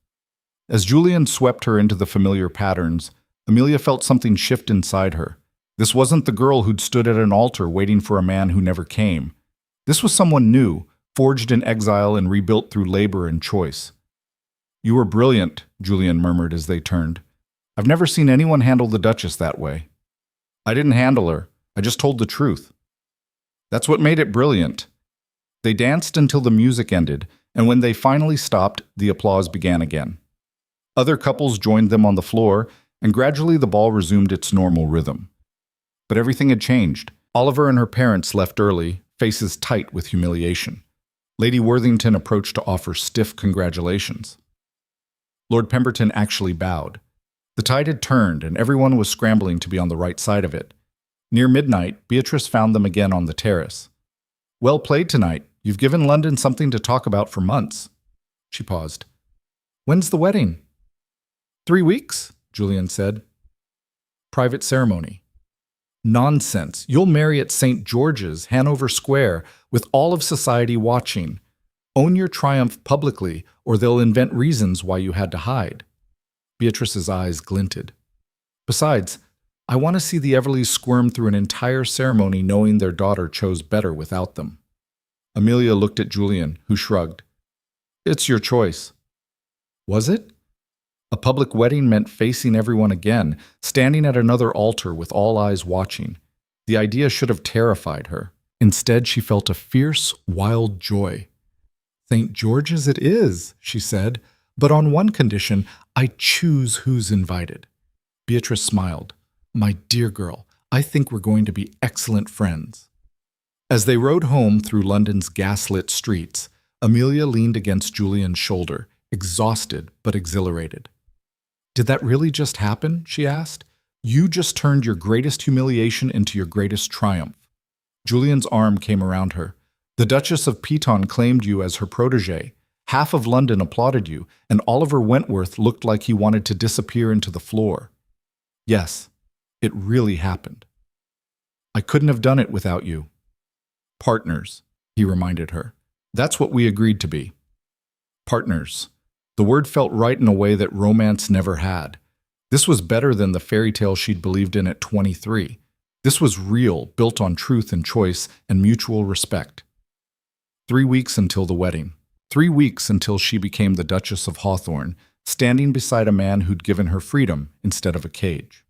As Julian swept her into the familiar patterns, Amelia felt something shift inside her. This wasn't the girl who'd stood at an altar waiting for a man who never came. This was someone new, forged in exile and rebuilt through labor and choice. "You were brilliant," Julian murmured as they turned. "I've never seen anyone handle the Duchess that way." "I didn't handle her. I just told the truth." "That's what made it brilliant." They danced until the music ended, and when they finally stopped, the applause began again. Other couples joined them on the floor, and gradually the ball resumed its normal rhythm. But everything had changed. Oliver and her parents left early, faces tight with humiliation. Lady Worthington approached to offer stiff congratulations. Lord Pemberton actually bowed. The tide had turned, and everyone was scrambling to be on the right side of it. Near midnight, Beatrice found them again on the terrace. "Well played tonight. You've given London something to talk about for months." She paused. "When's the wedding?" 3 weeks, Julian said. "Private ceremony." "Nonsense. You'll marry at St. George's, Hanover Square, with all of society watching. Own your triumph publicly, or they'll invent reasons why you had to hide." Beatrice's eyes glinted. "Besides, I want to see the Everlys squirm through an entire ceremony knowing their daughter chose better without them." Amelia looked at Julian, who shrugged. "It's your choice." Was it? A public wedding meant facing everyone again, standing at another altar with all eyes watching. The idea should have terrified her. Instead, she felt a fierce, wild joy. "St. George's it is," she said, "but on one condition, I choose who's invited." Beatrice smiled. "My dear girl, I think we're going to be excellent friends." As they rode home through London's gaslit streets, Amelia leaned against Julian's shoulder, exhausted but exhilarated. "Did that really just happen?" she asked. "You just turned your greatest humiliation into your greatest triumph." Julian's arm came around her. "The Duchess of Piton claimed you as her protégé. Half of London applauded you, and Oliver Wentworth looked like he wanted to disappear into the floor. Yes, it really happened. I couldn't have done it without you." "Partners," he reminded her. "That's what we agreed to be." Partners. The word felt right in a way that romance never had. This was better than the fairy tale she'd believed in at 23. This was real, built on truth and choice and mutual respect. 3 weeks until the wedding. 3 weeks until she became the Duchess of Hawthorne, standing beside a man who'd given her freedom instead of a cage.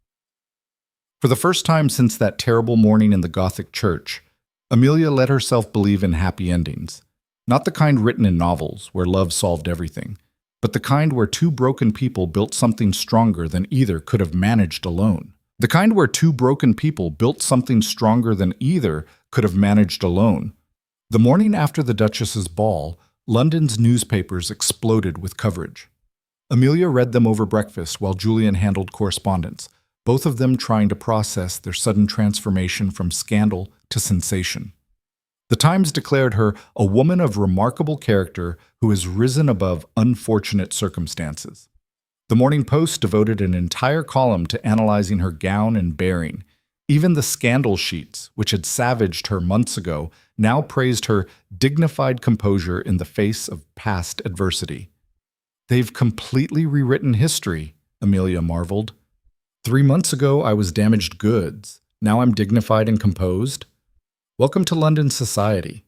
For the first time since that terrible morning in the Gothic church, Amelia let herself believe in happy endings. Not the kind written in novels, where love solved everything, but the kind where two broken people built something stronger than either could have managed alone. The kind where two broken people built something stronger than either could have managed alone. The morning after the Duchess's ball, London's newspapers exploded with coverage. Amelia read them over breakfast while Julian handled correspondence, both of them trying to process their sudden transformation from scandal to sensation. The Times declared her a woman of remarkable character who has risen above unfortunate circumstances. The Morning Post devoted an entire column to analyzing her gown and bearing. Even the scandal sheets, which had savaged her months ago, now praised her dignified composure in the face of past adversity. They've completely rewritten history, Amelia marveled. 3 months ago, I was damaged goods. Now I'm dignified and composed. Welcome to London society.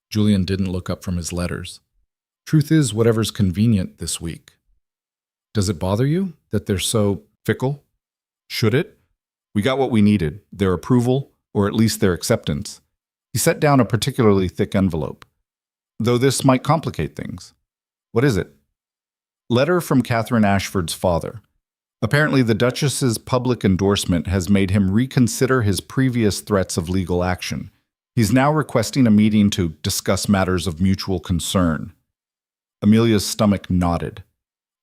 Julian didn't look up from his letters. Truth is, whatever's convenient this week. Does it bother you that they're so fickle? Should it? We got what we needed, their approval, or at least their acceptance. He set down a particularly thick envelope. Though this might complicate things. What is it? Letter from Catherine Ashford's father. Apparently, the Duchess's public endorsement has made him reconsider his previous threats of legal action. He's now requesting a meeting to discuss matters of mutual concern. Amelia's stomach nodded.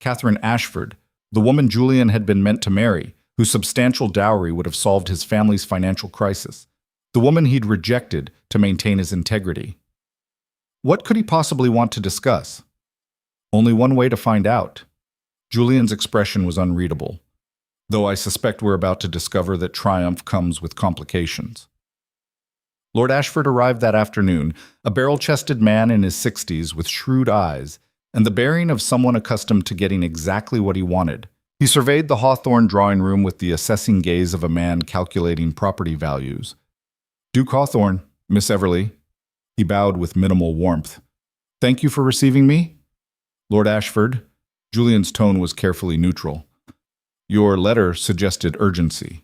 Catherine Ashford, the woman Julian had been meant to marry, whose substantial dowry would have solved his family's financial crisis. The woman he'd rejected to maintain his integrity. What could he possibly want to discuss? Only one way to find out. Julian's expression was unreadable, though I suspect we're about to discover that triumph comes with complications. Lord Ashford arrived that afternoon, a barrel-chested man in his 60s with shrewd eyes, and the bearing of someone accustomed to getting exactly what he wanted. He surveyed the Hawthorne drawing room with the assessing gaze of a man calculating property values. Duke Hawthorne, Miss Everly. He bowed with minimal warmth. Thank you for receiving me? Lord Ashford. Julian's tone was carefully neutral. Your letter suggested urgency.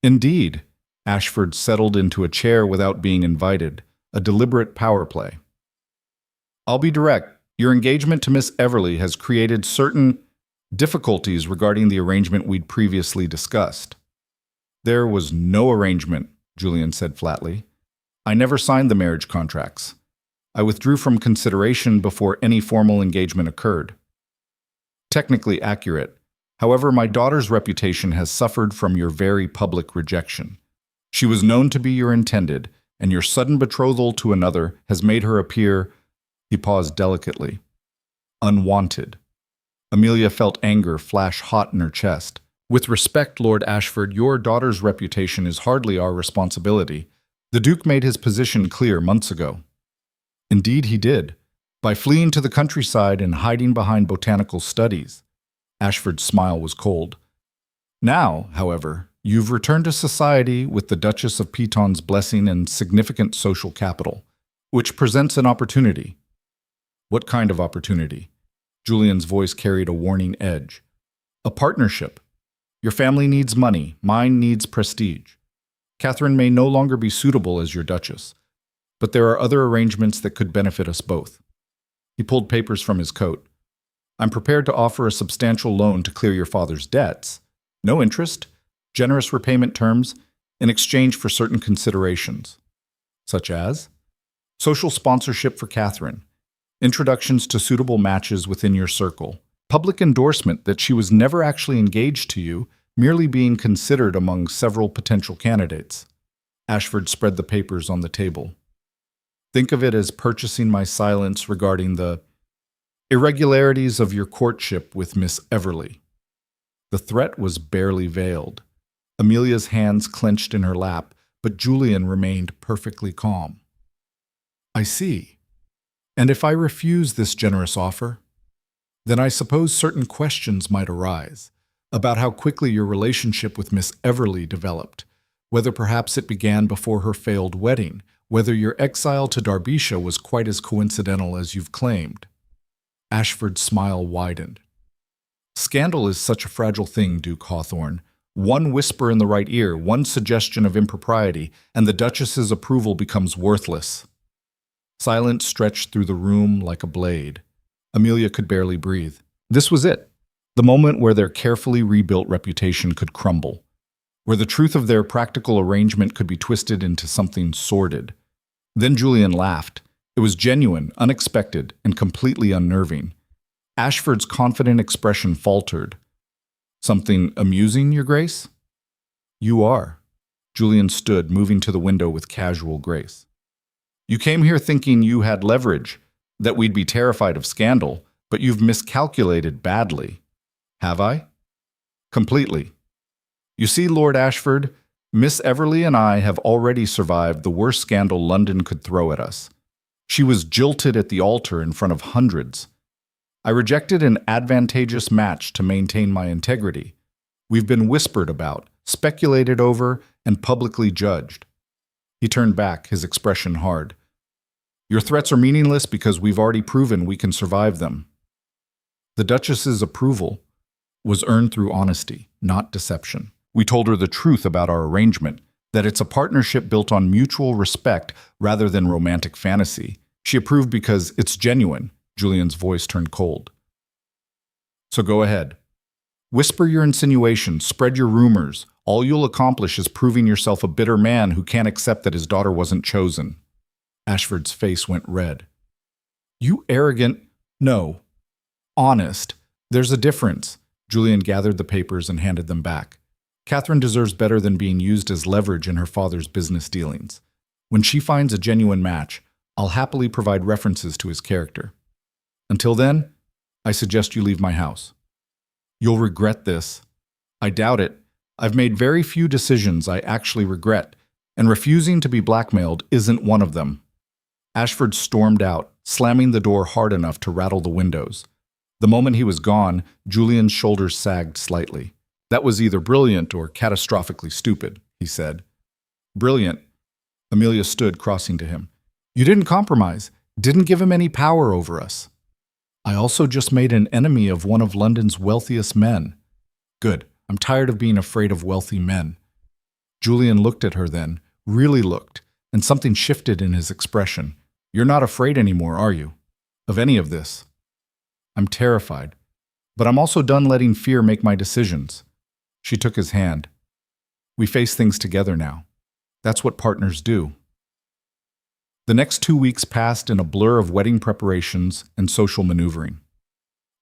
Indeed. Ashford settled into a chair without being invited, a deliberate power play. I'll be direct. Your engagement to Miss Everly has created certain difficulties regarding the arrangement we'd previously discussed. There was no arrangement, Julian said flatly. I never signed the marriage contracts. I withdrew from consideration before any formal engagement occurred. Technically accurate. However, my daughter's reputation has suffered from your very public rejection. She was known to be your intended, and your sudden betrothal to another has made her appear, he paused delicately, unwanted. Amelia felt anger flash hot in her chest. With respect, Lord Ashford, your daughter's reputation is hardly our responsibility. The Duke made his position clear months ago. Indeed he did, by fleeing to the countryside and hiding behind botanical studies. Ashford's smile was cold. Now, however, you've returned to society with the Duchess of Piton's blessing and significant social capital, which presents an opportunity. What kind of opportunity? Julian's voice carried a warning edge. A partnership. Your family needs money, mine needs prestige. Catherine may no longer be suitable as your Duchess, but there are other arrangements that could benefit us both. He pulled papers from his coat. I'm prepared to offer a substantial loan to clear your father's debts. No interest, generous repayment terms, in exchange for certain considerations. Such as? Social sponsorship for Catherine. Introductions to suitable matches within your circle. Public endorsement that she was never actually engaged to you, merely being considered among several potential candidates. Ashford spread the papers on the table. Think of it as purchasing my silence regarding the irregularities of your courtship with Miss Everly. The threat was barely veiled. Amelia's hands clenched in her lap, but Julian remained perfectly calm. I see. And if I refuse this generous offer, then I suppose certain questions might arise about how quickly your relationship with Miss Everly developed, whether perhaps it began before her failed wedding, whether your exile to Derbyshire was quite as coincidental as you've claimed. Ashford's smile widened. Scandal is such a fragile thing, Duke Hawthorne. One whisper in the right ear, one suggestion of impropriety, and the Duchess's approval becomes worthless. Silence stretched through the room like a blade. Amelia could barely breathe. This was it, the moment where their carefully rebuilt reputation could crumble, where the truth of their practical arrangement could be twisted into something sordid. Then Julian laughed. It was genuine, unexpected, and completely unnerving. Ashford's confident expression faltered. Something amusing, Your Grace? You are. Julian stood, moving to the window with casual grace. You came here thinking you had leverage, that we'd be terrified of scandal, but you've miscalculated badly. Have I? Completely. You see, Lord Ashford, Miss Everly and I have already survived the worst scandal London could throw at us. She was jilted at the altar in front of hundreds. I rejected an advantageous match to maintain my integrity. We've been whispered about, speculated over, and publicly judged." He turned back, his expression hard. "Your threats are meaningless because we've already proven we can survive them." The Duchess's approval was earned through honesty, not deception. We told her the truth about our arrangement, that it's a partnership built on mutual respect rather than romantic fantasy. She approved because it's genuine. Julian's voice turned cold. "So go ahead. Whisper your insinuations, spread your rumors. All you'll accomplish is proving yourself a bitter man who can't accept that his daughter wasn't chosen." Ashford's face went red. "You arrogant—" "No. Honest. There's a difference." Julian gathered the papers and handed them back. "Catherine deserves better than being used as leverage in her father's business dealings. When she finds a genuine match, I'll happily provide references to his character. Until then, I suggest you leave my house." "You'll regret this." "I doubt it. I've made very few decisions I actually regret, and refusing to be blackmailed isn't one of them." Ashford stormed out, slamming the door hard enough to rattle the windows. The moment he was gone, Julian's shoulders sagged slightly. "That was either brilliant or catastrophically stupid," he said. "Brilliant." Amelia stood, crossing to him. "You didn't compromise, didn't give him any power over us." "I also just made an enemy of one of London's wealthiest men." "Good. I'm tired of being afraid of wealthy men." Julian looked at her then, really looked, and something shifted in his expression. "You're not afraid anymore, are you? Of any of this?" "I'm terrified, but I'm also done letting fear make my decisions." She took his hand. "We face things together now. That's what partners do." The next 2 weeks passed in a blur of wedding preparations and social maneuvering.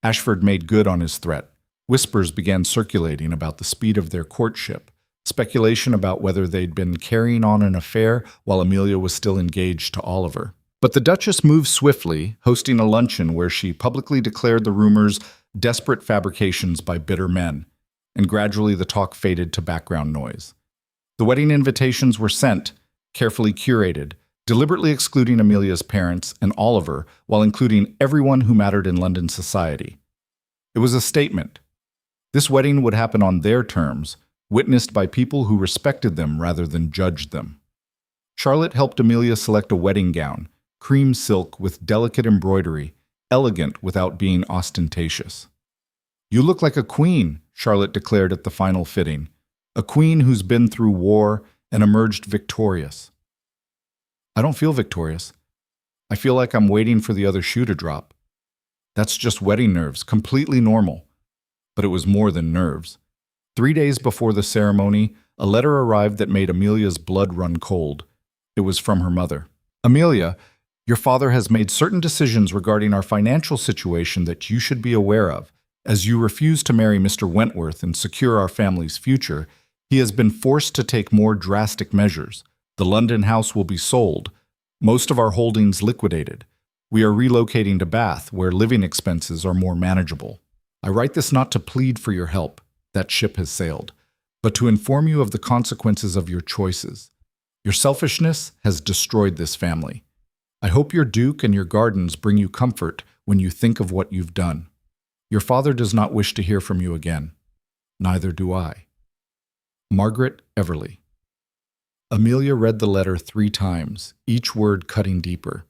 Ashford made good on his threat. Whispers began circulating about the speed of their courtship, speculation about whether they'd been carrying on an affair while Amelia was still engaged to Oliver. But the Duchess moved swiftly, hosting a luncheon where she publicly declared the rumors desperate fabrications by bitter men, and gradually the talk faded to background noise. The wedding invitations were sent, carefully curated, deliberately excluding Amelia's parents and Oliver while including everyone who mattered in London society. It was a statement. This wedding would happen on their terms, witnessed by people who respected them rather than judged them. Charlotte helped Amelia select a wedding gown, cream silk with delicate embroidery, elegant without being ostentatious. "You look like a queen," Charlotte declared at the final fitting, "a queen who's been through war and emerged victorious." "I don't feel victorious. I feel like I'm waiting for the other shoe to drop." "That's just wedding nerves, completely normal." But it was more than nerves. 3 days before the ceremony, a letter arrived that made Amelia's blood run cold. It was from her mother. "Amelia, your father has made certain decisions regarding our financial situation that you should be aware of. As you refuse to marry Mr. Wentworth and secure our family's future, he has been forced to take more drastic measures. The London house will be sold, most of our holdings liquidated. We are relocating to Bath, where living expenses are more manageable. I write this not to plead for your help, that ship has sailed, but to inform you of the consequences of your choices. Your selfishness has destroyed this family. I hope your Duke and your gardens bring you comfort when you think of what you've done. Your father does not wish to hear from you again. Neither do I. Margaret Everly." Amelia read the letter 3 times, each word cutting deeper.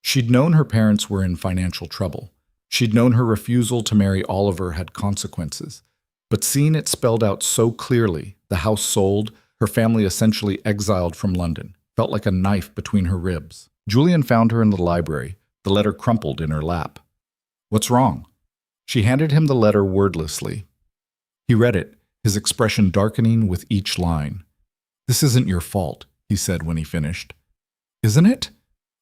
She'd known her parents were in financial trouble. She'd known her refusal to marry Oliver had consequences. But seeing it spelled out so clearly, the house sold, her family essentially exiled from London, felt like a knife between her ribs. Julian found her in the library, the letter crumpled in her lap. "What's wrong?" She handed him the letter wordlessly. He read it, his expression darkening with each line. "This isn't your fault," he said when he finished. "Isn't it?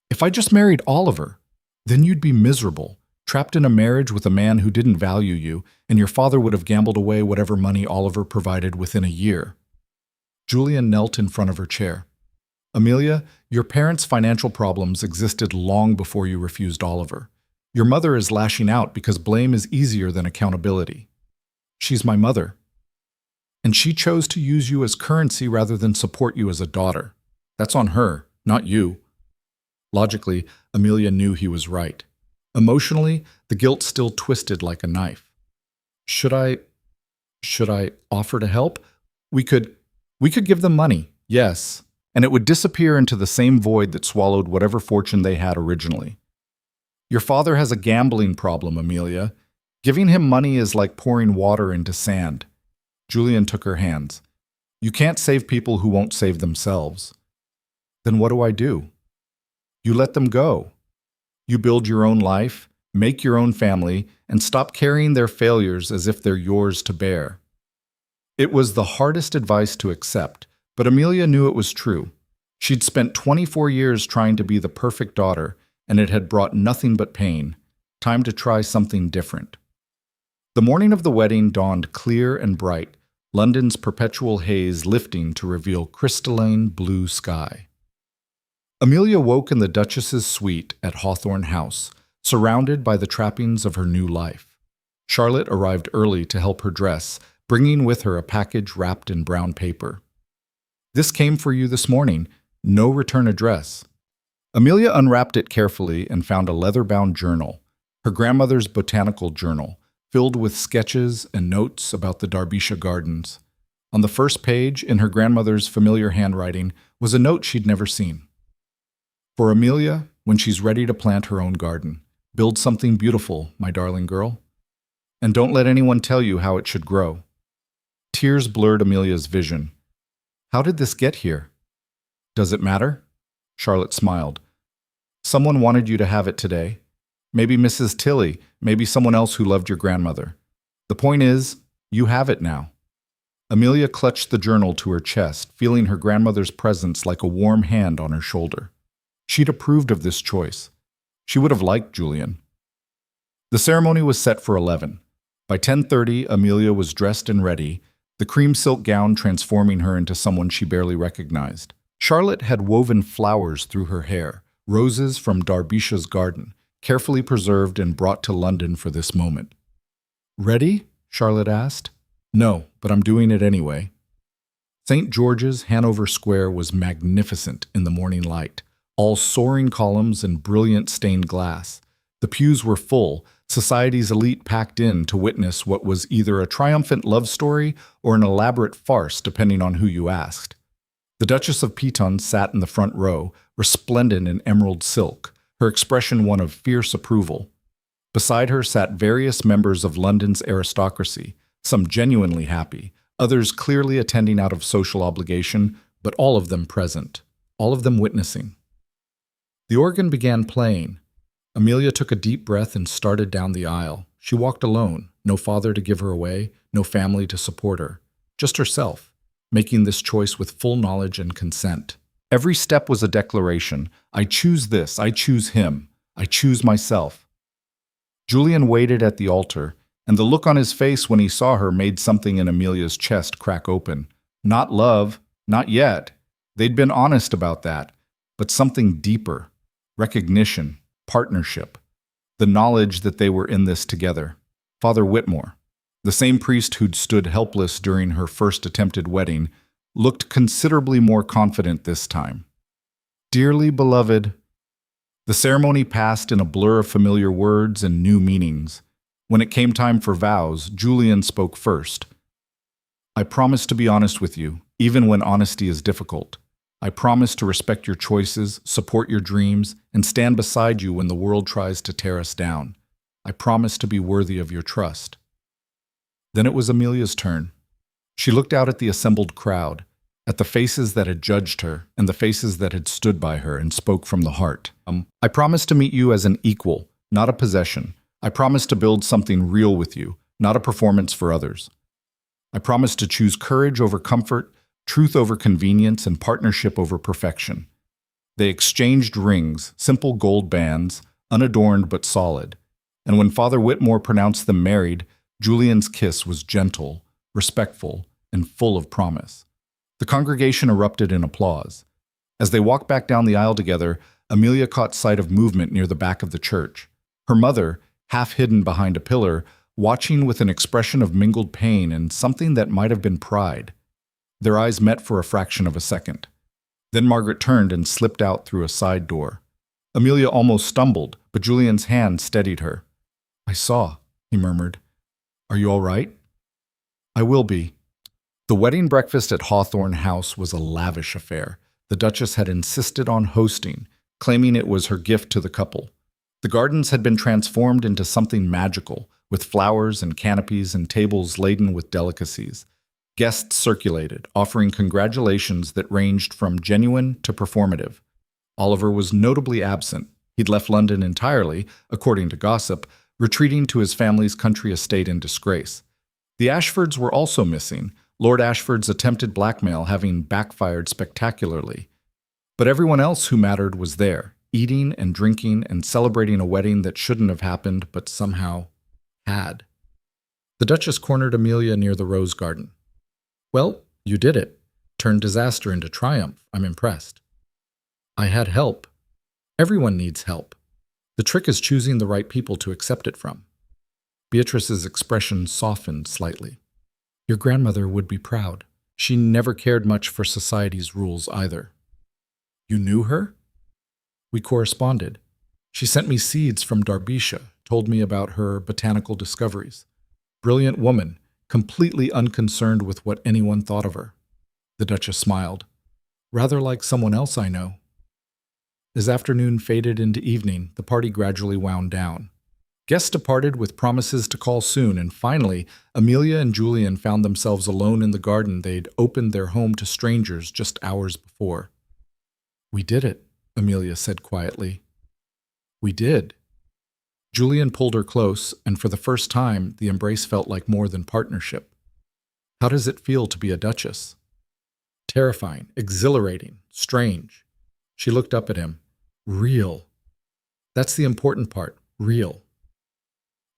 If I just married Oliver, then you'd be miserable, trapped in a marriage with a man who didn't value you, and your father would have gambled away whatever money Oliver provided within a year." Julian knelt in front of her chair. "Amelia, your parents' financial problems existed long before you refused Oliver. Your mother is lashing out because blame is easier than accountability." "She's my mother." And she chose to use you as currency rather than support you as a daughter. That's on her, not you. Logically, Amelia knew he was right. Emotionally, the guilt still twisted like a knife. Should I offer to help? We could give them money, yes, and it would disappear into the same void that swallowed whatever fortune they had originally. Your father has a gambling problem, Amelia. Giving him money is like pouring water into sand. Julian took her hands. You can't save people who won't save themselves. Then what do? You let them go. You build your own life, make your own family, and stop carrying their failures as if they're yours to bear. It was the hardest advice to accept, but Amelia knew it was true. She'd spent 24 years trying to be the perfect daughter, and it had brought nothing but pain. Time to try something different. The morning of the wedding dawned clear and bright, London's perpetual haze lifting to reveal crystalline blue sky. Amelia woke in the Duchess's suite at Hawthorne House, surrounded by the trappings of her new life. Charlotte arrived early to help her dress, bringing with her a package wrapped in brown paper. This came for you this morning. No return address. Amelia unwrapped it carefully and found a leather-bound journal, her grandmother's botanical journal, filled with sketches and notes about the Derbyshire gardens. On the first page, in her grandmother's familiar handwriting, was a note she'd never seen. For Amelia, when she's ready to plant her own garden, build something beautiful, my darling girl. And don't let anyone tell you how it should grow. Tears blurred Amelia's vision. How did this get here? Does it matter? Charlotte smiled. Someone wanted you to have it today. Maybe Mrs. Tilly, maybe someone else who loved your grandmother. The point is, you have it now. Amelia clutched the journal to her chest, feeling her grandmother's presence like a warm hand on her shoulder. She'd approved of this choice. She would have liked Julian. The ceremony was set for 11. By 10:30, Amelia was dressed and ready, the cream silk gown transforming her into someone she barely recognized. Charlotte had woven flowers through her hair, roses from Derbyshire's garden, carefully preserved and brought to London for this moment. Ready? Charlotte asked. No, but I'm doing it anyway. St. George's, Hanover Square, was magnificent in the morning light, all soaring columns and brilliant stained glass. The pews were full, society's elite packed in to witness what was either a triumphant love story or an elaborate farce, depending on who you asked. The Duchess of Peton sat in the front row, resplendent in emerald silk, her expression one of fierce approval. Beside her sat various members of London's aristocracy, some genuinely happy, others clearly attending out of social obligation, but all of them present, all of them witnessing. The organ began playing. Amelia took a deep breath and started down the aisle. She walked alone, no father to give her away, no family to support her, just herself, making this choice with full knowledge and consent. Every step was a declaration. I choose this, I choose him, I choose myself. Julian waited at the altar, and the look on his face when he saw her made something in Amelia's chest crack open. Not love, not yet. They'd been honest about that, but something deeper. Recognition, partnership, the knowledge that they were in this together. Father Whitmore, the same priest who'd stood helpless during her first attempted wedding, looked considerably more confident this time. Dearly beloved. The ceremony passed in a blur of familiar words and new meanings. When it came time for vows, Julian spoke first. I promise to be honest with you, even when honesty is difficult. I promise to respect your choices, support your dreams, and stand beside you when the world tries to tear us down. I promise to be worthy of your trust. Then it was Amelia's turn. She looked out at the assembled crowd, at the faces that had judged her and the faces that had stood by her, and spoke from the heart. I promise to meet you as an equal, not a possession. I promise to build something real with you, not a performance for others. I promise to choose courage over comfort, truth over convenience, and partnership over perfection. They exchanged rings, simple gold bands, unadorned but solid. And when Father Whitmore pronounced them married, Julian's kiss was gentle, respectful, and full of promise. The congregation erupted in applause. As they walked back down the aisle together, Amelia caught sight of movement near the back of the church. Her mother, half hidden behind a pillar, watching with an expression of mingled pain and something that might have been pride. Their eyes met for a fraction of a second. Then Margaret turned and slipped out through a side door. Amelia almost stumbled, but Julian's hand steadied her. "I saw," he murmured. "Are you all right?" "I will be." The wedding breakfast at Hawthorne House was a lavish affair. The Duchess had insisted on hosting, claiming it was her gift to the couple. The gardens had been transformed into something magical, with flowers and canopies and tables laden with delicacies. Guests circulated, offering congratulations that ranged from genuine to performative. Oliver was notably absent. He'd left London entirely, according to gossip, retreating to his family's country estate in disgrace. The Ashfords were also missing, Lord Ashford's attempted blackmail having backfired spectacularly. But everyone else who mattered was there, eating and drinking and celebrating a wedding that shouldn't have happened but somehow had. The Duchess cornered Amelia near the rose garden. "Well, you did it. Turned disaster into triumph. I'm impressed." "I had help. Everyone needs help. The trick is choosing the right people to accept it from." Beatrice's expression softened slightly. "Your grandmother would be proud. She never cared much for society's rules either." "You knew her?" "We corresponded. She sent me seeds from Derbyshire, told me about her botanical discoveries. Brilliant woman, completely unconcerned with what anyone thought of her." The Duchess smiled. "Rather like someone else I know." As afternoon faded into evening, the party gradually wound down. Guests departed with promises to call soon, and finally, Amelia and Julian found themselves alone in the garden they'd opened their home to strangers just hours before. "We did it," Amelia said quietly. "We did." Julian pulled her close, and for the first time, the embrace felt like more than partnership. "How does it feel to be a duchess?" "Terrifying, exhilarating, strange." She looked up at him. "Real. That's the important part, real."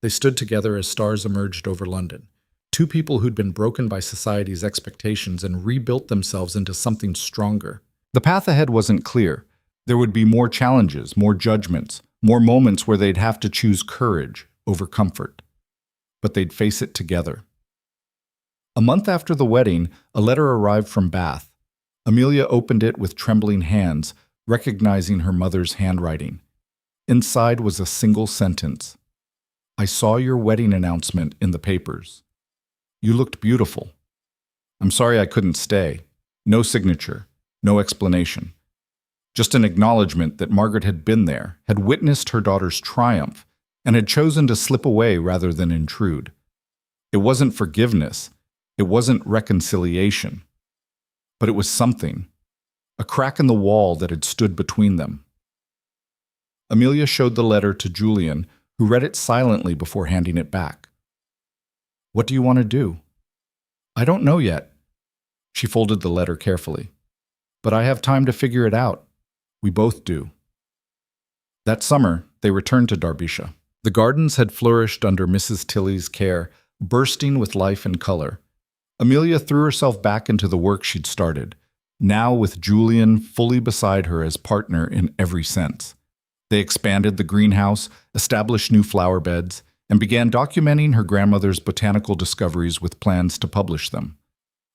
They stood together as stars emerged over London. Two people who'd been broken by society's expectations and rebuilt themselves into something stronger. The path ahead wasn't clear. There would be more challenges, more judgments, more moments where they'd have to choose courage over comfort. But they'd face it together. A month after the wedding, a letter arrived from Bath. Amelia opened it with trembling hands, recognizing her mother's handwriting. Inside was a single sentence. "I saw your wedding announcement in the papers. You looked beautiful. I'm sorry I couldn't stay. No signature, no explanation. Just an acknowledgement that Margaret had been there, had witnessed her daughter's triumph, and had chosen to slip away rather than intrude. It wasn't forgiveness. It wasn't reconciliation. But it was something. A crack in the wall that had stood between them." Amelia showed the letter to Julian, who read it silently before handing it back. "What do you want to do?" "I don't know yet." She folded the letter carefully. "But I have time to figure it out. We both do." That summer, they returned to Derbyshire. The gardens had flourished under Mrs. Tilley's care, bursting with life and color. Amelia threw herself back into the work she'd started, now with Julian fully beside her as partner in every sense. They expanded the greenhouse, established new flower beds, and began documenting her grandmother's botanical discoveries with plans to publish them.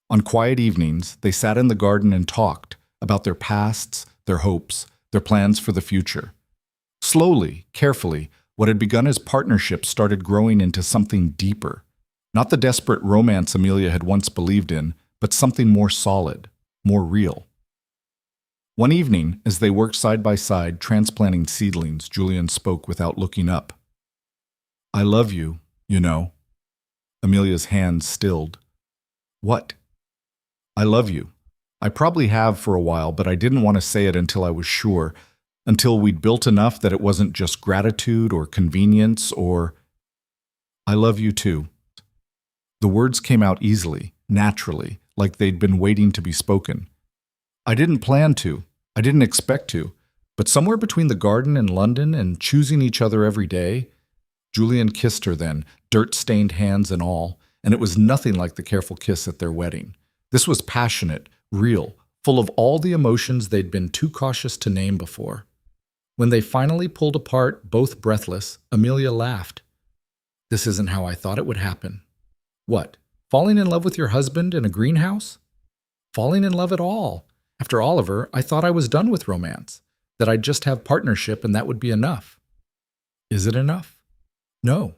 On quiet evenings, they sat in the garden and talked about their pasts, their hopes, their plans for the future. Slowly, carefully, what had begun as partnership started growing into something deeper. Not the desperate romance Amelia had once believed in, but something more solid, more real. One evening, as they worked side by side transplanting seedlings, Julian spoke without looking up. "I love you, you know." Amelia's hands stilled. "What?" "I love you. I probably have for a while, but I didn't want to say it until I was sure, until we'd built enough that it wasn't just gratitude or convenience or... I love you too." The words came out easily, naturally, like they'd been waiting to be spoken. "I didn't plan to. I didn't expect to. But somewhere between the garden and London and choosing each other every day..." Julian kissed her then, dirt-stained hands and all, and it was nothing like the careful kiss at their wedding. This was passionate, real, full of all the emotions they'd been too cautious to name before. When they finally pulled apart, both breathless, Amelia laughed. This isn't how I thought it would happen. What? Falling in love with your husband in a greenhouse? Falling in love at all. After Oliver, I thought I was done with romance, that I'd just have partnership and that would be enough. Is it enough? No.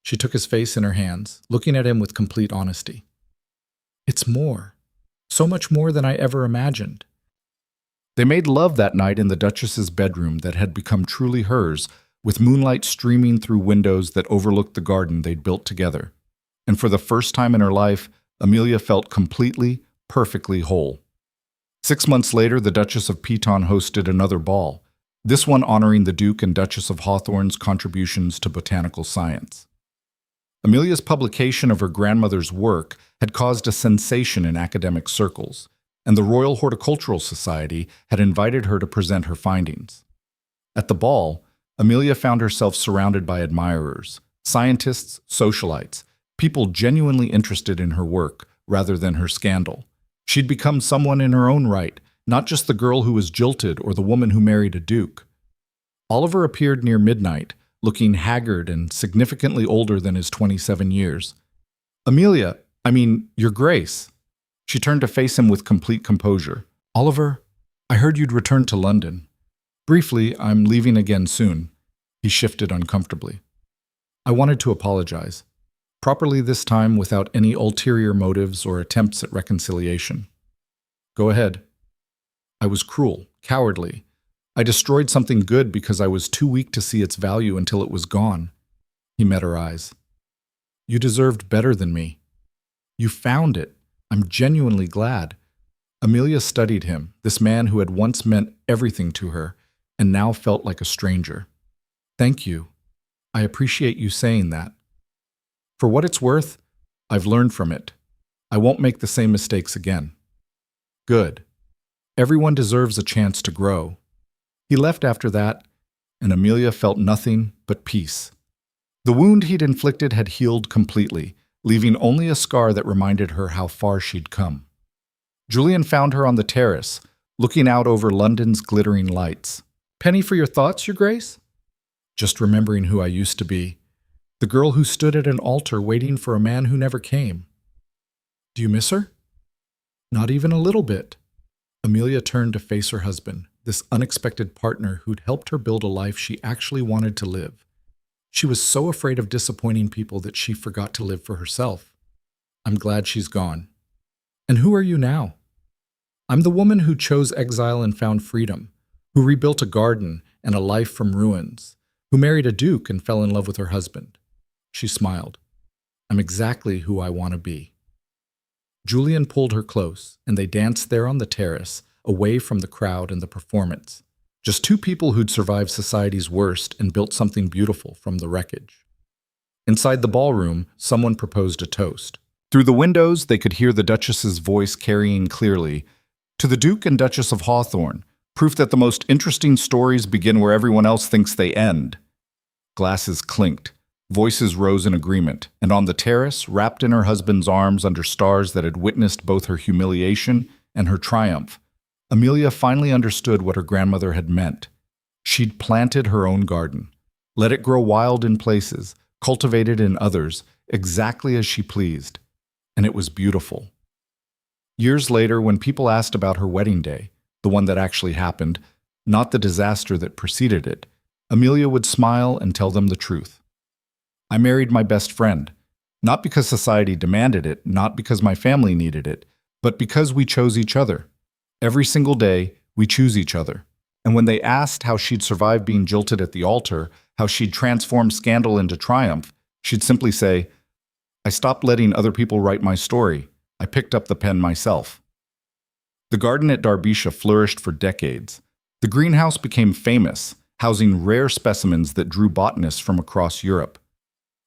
She took his face in her hands, looking at him with complete honesty. It's more. So much more than I ever imagined. They made love that night in the Duchess's bedroom that had become truly hers, with moonlight streaming through windows that overlooked the garden they'd built together. And for the first time in her life, Amelia felt completely, perfectly whole. 6 months later, the Duchess of Piton hosted another ball, this one honoring the Duke and Duchess of Hawthorne's contributions to botanical science. Amelia's publication of her grandmother's work had caused a sensation in academic circles, and the Royal Horticultural Society had invited her to present her findings. At the ball, Amelia found herself surrounded by admirers, scientists, socialites, people genuinely interested in her work rather than her scandal. She'd become someone in her own right, not just the girl who was jilted or the woman who married a duke. Oliver appeared near midnight, looking haggard and significantly older than his 27 years. Amelia, Your Grace. She turned to face him with complete composure. Oliver, I heard you'd returned to London. Briefly, I'm leaving again soon. He shifted uncomfortably. I wanted to apologize. Properly this time without any ulterior motives or attempts at reconciliation. Go ahead. I was cruel, cowardly. I destroyed something good because I was too weak to see its value until it was gone. He met her eyes. You deserved better than me. You found it. I'm genuinely glad. Amelia studied him, this man who had once meant everything to her, and now felt like a stranger. Thank you. I appreciate you saying that. For what it's worth, I've learned from it. I won't make the same mistakes again. Good. Everyone deserves a chance to grow. He left after that, and Amelia felt nothing but peace. The wound he'd inflicted had healed completely, leaving only a scar that reminded her how far she'd come. Julian found her on the terrace, looking out over London's glittering lights. Penny for your thoughts, Your Grace? Just remembering who I used to be. The girl who stood at an altar waiting for a man who never came. Do you miss her? Not even a little bit. Amelia turned to face her husband, this unexpected partner who'd helped her build a life she actually wanted to live. She was so afraid of disappointing people that she forgot to live for herself. I'm glad she's gone. And who are you now? I'm the woman who chose exile and found freedom, who rebuilt a garden and a life from ruins, who married a duke and fell in love with her husband. She smiled. I'm exactly who I want to be. Julian pulled her close, and they danced there on the terrace, away from the crowd and the performance. Just two people who'd survived society's worst and built something beautiful from the wreckage. Inside the ballroom, someone proposed a toast. Through the windows, they could hear the Duchess's voice carrying clearly, "To the Duke and Duchess of Hawthorne, proof that the most interesting stories begin where everyone else thinks they end." Glasses clinked. Voices rose in agreement, and on the terrace, wrapped in her husband's arms under stars that had witnessed both her humiliation and her triumph, Amelia finally understood what her grandmother had meant. She'd planted her own garden, let it grow wild in places, cultivated in others, exactly as she pleased. And it was beautiful. Years later, when people asked about her wedding day, the one that actually happened, not the disaster that preceded it, Amelia would smile and tell them the truth. I married my best friend, not because society demanded it, not because my family needed it, but because we chose each other. Every single day, we choose each other. And when they asked how she'd survived being jilted at the altar, how she'd transformed scandal into triumph, she'd simply say, I stopped letting other people write my story. I picked up the pen myself. The garden at Derbyshire flourished for decades. The greenhouse became famous, housing rare specimens that drew botanists from across Europe.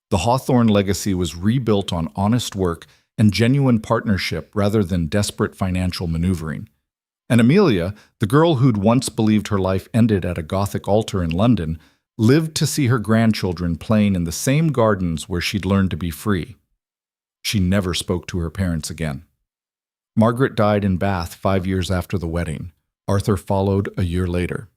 The Hawthorne legacy was rebuilt on honest work and genuine partnership rather than desperate financial maneuvering. And Amelia, the girl who'd once believed her life ended at a Gothic altar in London, lived to see her grandchildren playing in the same gardens where she'd learned to be free. She never spoke to her parents again. Margaret died in Bath 5 years after the wedding. Arthur followed a year later.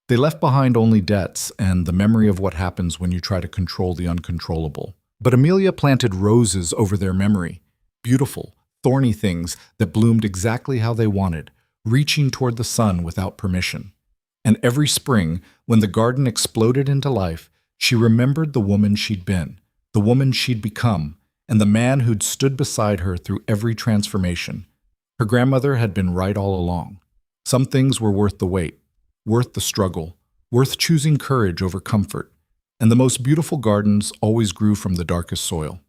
They left behind only debts and the memory of what happens when you try to control the uncontrollable. But Amelia planted roses over their memory, beautiful, thorny things that bloomed exactly how they wanted, reaching toward the sun without permission. And every spring, when the garden exploded into life, she remembered the woman she'd been, the woman she'd become, and the man who'd stood beside her through every transformation. Her grandmother had been right all along. Some things were worth the wait, worth the struggle, worth choosing courage over comfort. And the most beautiful gardens always grew from the darkest soil.